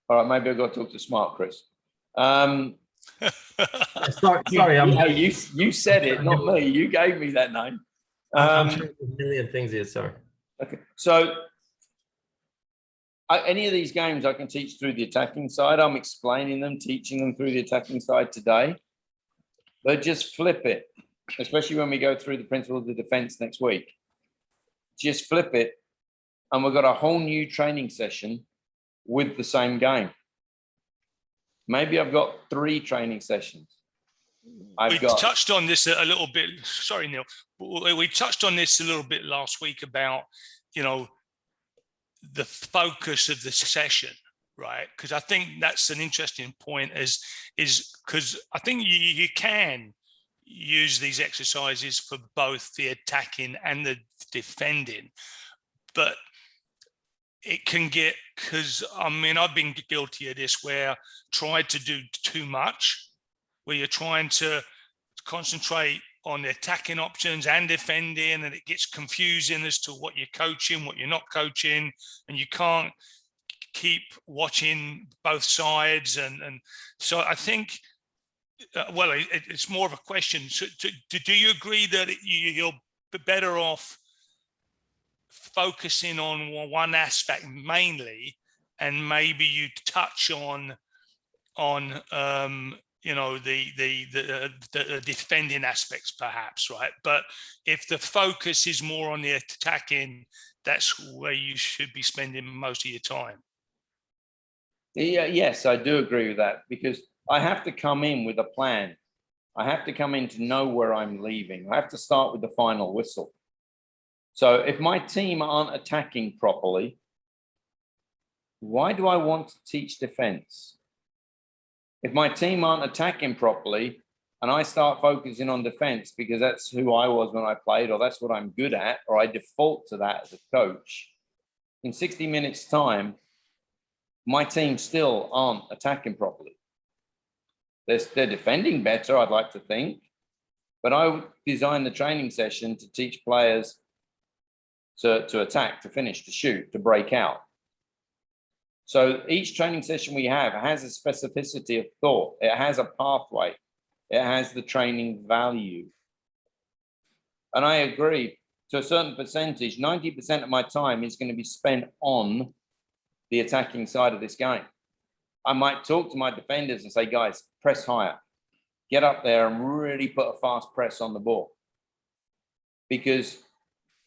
All right. Maybe I've got to talk to Smart Chris. Sorry, you said it, not me. You gave me that name. I'm sure there's a million things here. Sorry. Okay. So any of these games I can teach through the attacking side. I'm explaining them, teaching them through the attacking side today. But just flip it, especially when we go through the principles of the defense next week. Just flip it, and we've got a whole new training session with the same game. Maybe I've got 3 training sessions. We touched on this a little bit. Sorry, Neil. We touched on this a little bit last week about, the focus of the session, right? Because I think that's an interesting point is because I think you can use these exercises for both the attacking and the defending, but it can get, because I've been guilty of this where I tried to do too much, where you're trying to concentrate on the attacking options and defending, and it gets confusing as to what you're coaching, what you're not coaching, and you can't keep watching both sides. And so I think, it's more of a question. So do you agree that you're better off focusing on one aspect mainly, and maybe you touch on the defending aspects perhaps, right? But if the focus is more on the attacking, that's where you should be spending most of your time. Yeah, yes, I do agree with that, because I have to come in with a plan. I have to come in to know where I'm leaving. I have to start with the final whistle. So if my team aren't attacking properly, why do I want to teach defense? If my team aren't attacking properly and I start focusing on defense because that's who I was when I played, or that's what I'm good at, or I default to that as a coach, in 60 minutes time, my team still aren't attacking properly. They're defending better, I'd like to think, but I designed the training session to teach players to attack, to finish, to shoot, to break out. So each training session we have has a specificity of thought. It has a pathway. It has the training value. And I agree, to a certain percentage, 90% of my time is going to be spent on the attacking side of this game. I might talk to my defenders and say, guys, press higher. Get up there and really put a fast press on the ball. Because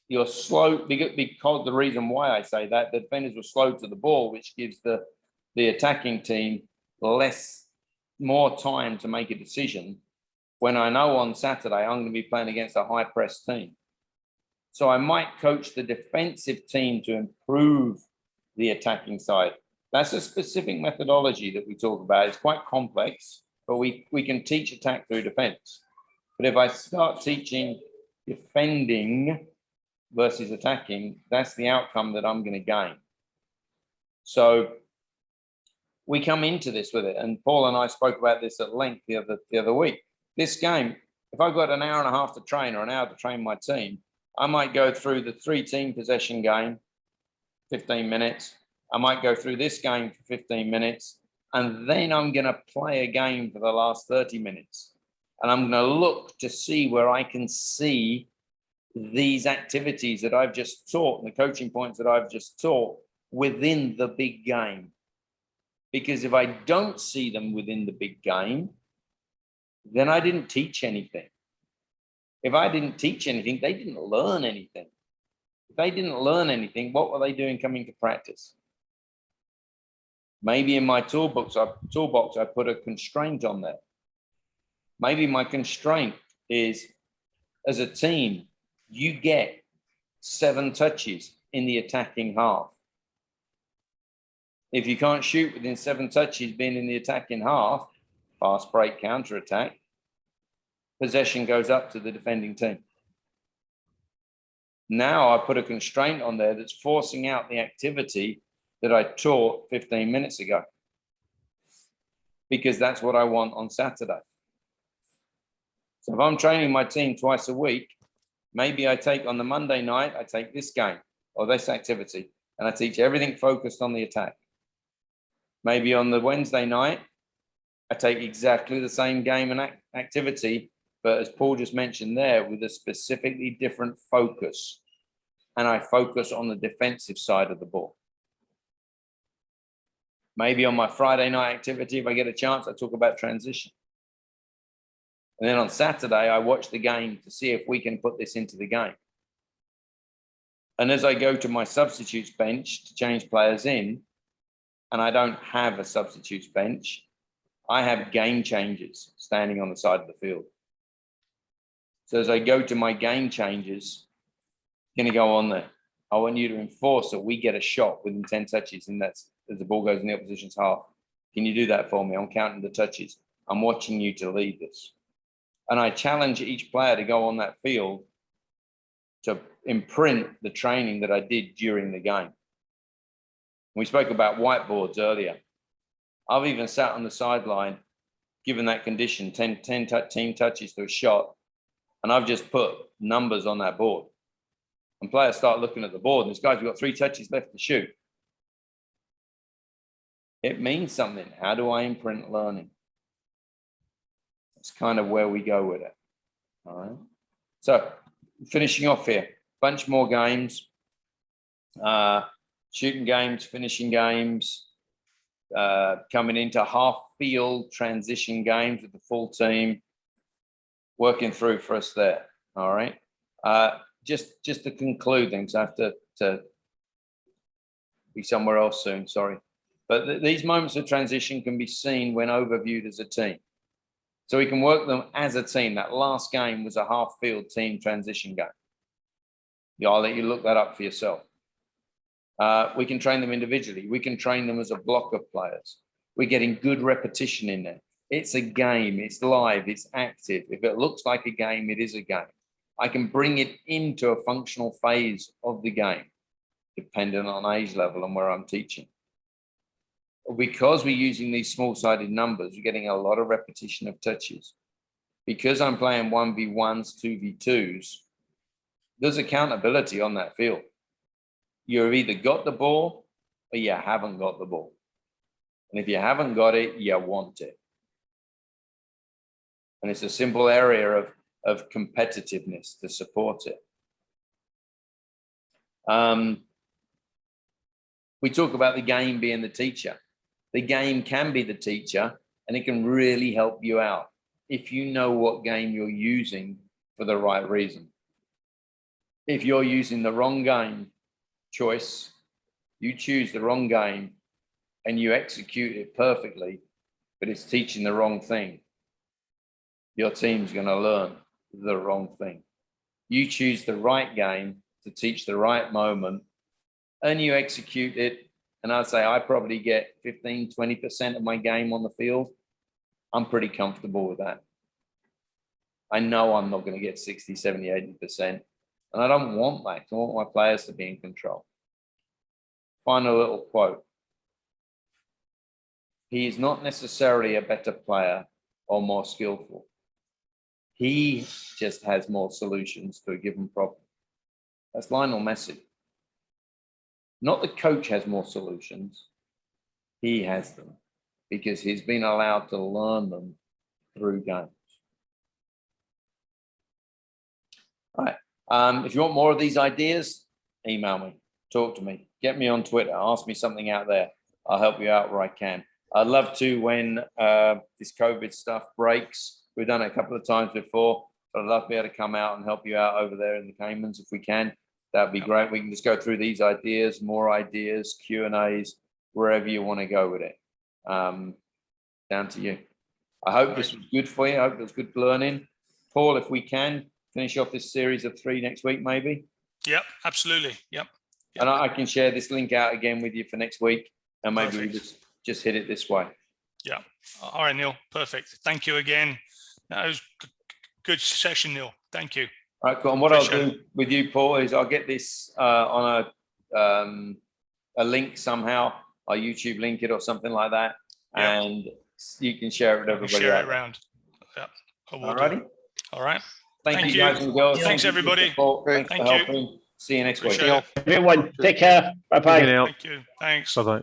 you're slow, because the reason why I say that, the defenders were slow to the ball, which gives the attacking team more time to make a decision, when I know on Saturday I'm going to be playing against a high press team. So I might coach the defensive team to improve the attacking side. That's a specific methodology that we talk about. It's quite complex, but we can teach attack through defense. But if I start teaching defending versus attacking, that's the outcome that I'm going to gain. So we come into this with it, and Paul and I spoke about this at length the other week. This game, if I've got an hour and a half to train or an hour to train my team, I might go through the 3-team possession game, 15 minutes. I might go through this game for 15 minutes, and then I'm going to play a game for the last 30 minutes. And I'm going to look to see where I can see these activities that I've just taught and the coaching points that I've just taught within the big game. Because if I don't see them within the big game, then I didn't teach anything. If I didn't teach anything, they didn't learn anything. If they didn't learn anything, what were they doing coming to practice? Maybe in my toolbox, I put a constraint on there. Maybe my constraint is, as a team, you get 7 touches in the attacking half. If you can't shoot within 7 touches being in the attacking half, fast break, counter attack, possession goes up to the defending team. Now I put a constraint on there that's forcing out the activity that I taught 15 minutes ago, because that's what I want on Saturday. So if I'm training my team twice a week, maybe I take on the Monday night, I take this game or this activity, and I teach everything focused on the attack. Maybe on the Wednesday night, I take exactly the same game and activity, but as Paul just mentioned there, with a specifically different focus. And I focus on the defensive side of the ball. Maybe on my Friday night activity, if I get a chance, I talk about transition. And then on Saturday, I watch the game to see if we can put this into the game. And as I go to my substitutes bench to change players in, and I don't have a substitutes bench, I have game changers standing on the side of the field. So as I go to my game changers, going to go on there. I want you to enforce that we get a shot within 10 touches, and that's as the ball goes in the opposition's half. Can you do that for me? I'm counting the touches. I'm watching you to lead this. And I challenge each player to go on that field to imprint the training that I did during the game. We spoke about whiteboards earlier. I've even sat on the sideline, given that condition, 10 team touches to a shot, and I've just put numbers on that board. And players start looking at the board, and this guy's got 3 touches left to shoot. It means something. How do I imprint learning? That's kind of where we go with it. All right. So finishing off here, bunch more games, shooting games, finishing games, coming into half field transition games with the full team, working through for us there. All right. Just to conclude things, I have to be somewhere else soon. Sorry. But these moments of transition can be seen when overviewed as a team. So we can work them as a team. That last game was a half field team transition game. Yeah, I'll let you look that up for yourself. We can train them individually. We can train them as a block of players. We're getting good repetition in there. It's a game. It's live. It's active. If it looks like a game, it is a game. I can bring it into a functional phase of the game, depending on age level and where I'm teaching. because we're using these small-sided numbers, we're getting a lot of repetition of touches. Because I'm playing 1v1s, 2v2s, there's accountability on that field. You've either got the ball or you haven't got the ball. And if you haven't got it, you want it. And it's a simple area of competitiveness to support it. We talk about the game being the teacher. The game can be the teacher, and it can really help you out if you know what game you're using for the right reason. If you're using the wrong game choice, you choose the wrong game and you execute it perfectly, but it's teaching the wrong thing, your team's going to learn the wrong thing. You choose the right game to teach the right moment, and you execute it. And I'd say I probably get 15, 20% of my game on the field. I'm pretty comfortable with that. I know I'm not going to get 60, 70, 80%. And I don't want that. I want my players to be in control. Final little quote. He is not necessarily a better player or more skillful. He just has more solutions to a given problem. That's Lionel Messi. Not the coach has more solutions. He has them because he's been allowed to learn them through games. All right. If you want more of these ideas, email me, talk to me, get me on Twitter, ask me something out there. I'll help you out where I can. I'd love to when this COVID stuff breaks. We've done it a couple of times before, but I'd love to be able to come out and help you out over there in the Caymans if we can. That'd be great. We can just go through these ideas, more ideas, Q&As, wherever you want to go with it. Down to you. I hope this was good for you. I hope it was good learning. Paul, if we can, finish off this series of 3 next week, maybe. Yep, absolutely. Yep. And I can share this link out again with you for next week. And maybe we just hit it this way. Yeah. All right, Neil. Perfect. Thank you again. That was good session, Neil. Thank you. All right, cool. And what I'll do with you, Paul, is I'll get this on a link somehow. I'll YouTube link it or something like that. Yep. And you can share it with everybody. Share it around. Yeah. All righty. All right. Thank you, guys and girls. Thanks, everybody. Great. Thank you. See you next week. Appreciate it. Everyone, take care. Bye-bye. Thank you. Thanks. Bye-bye.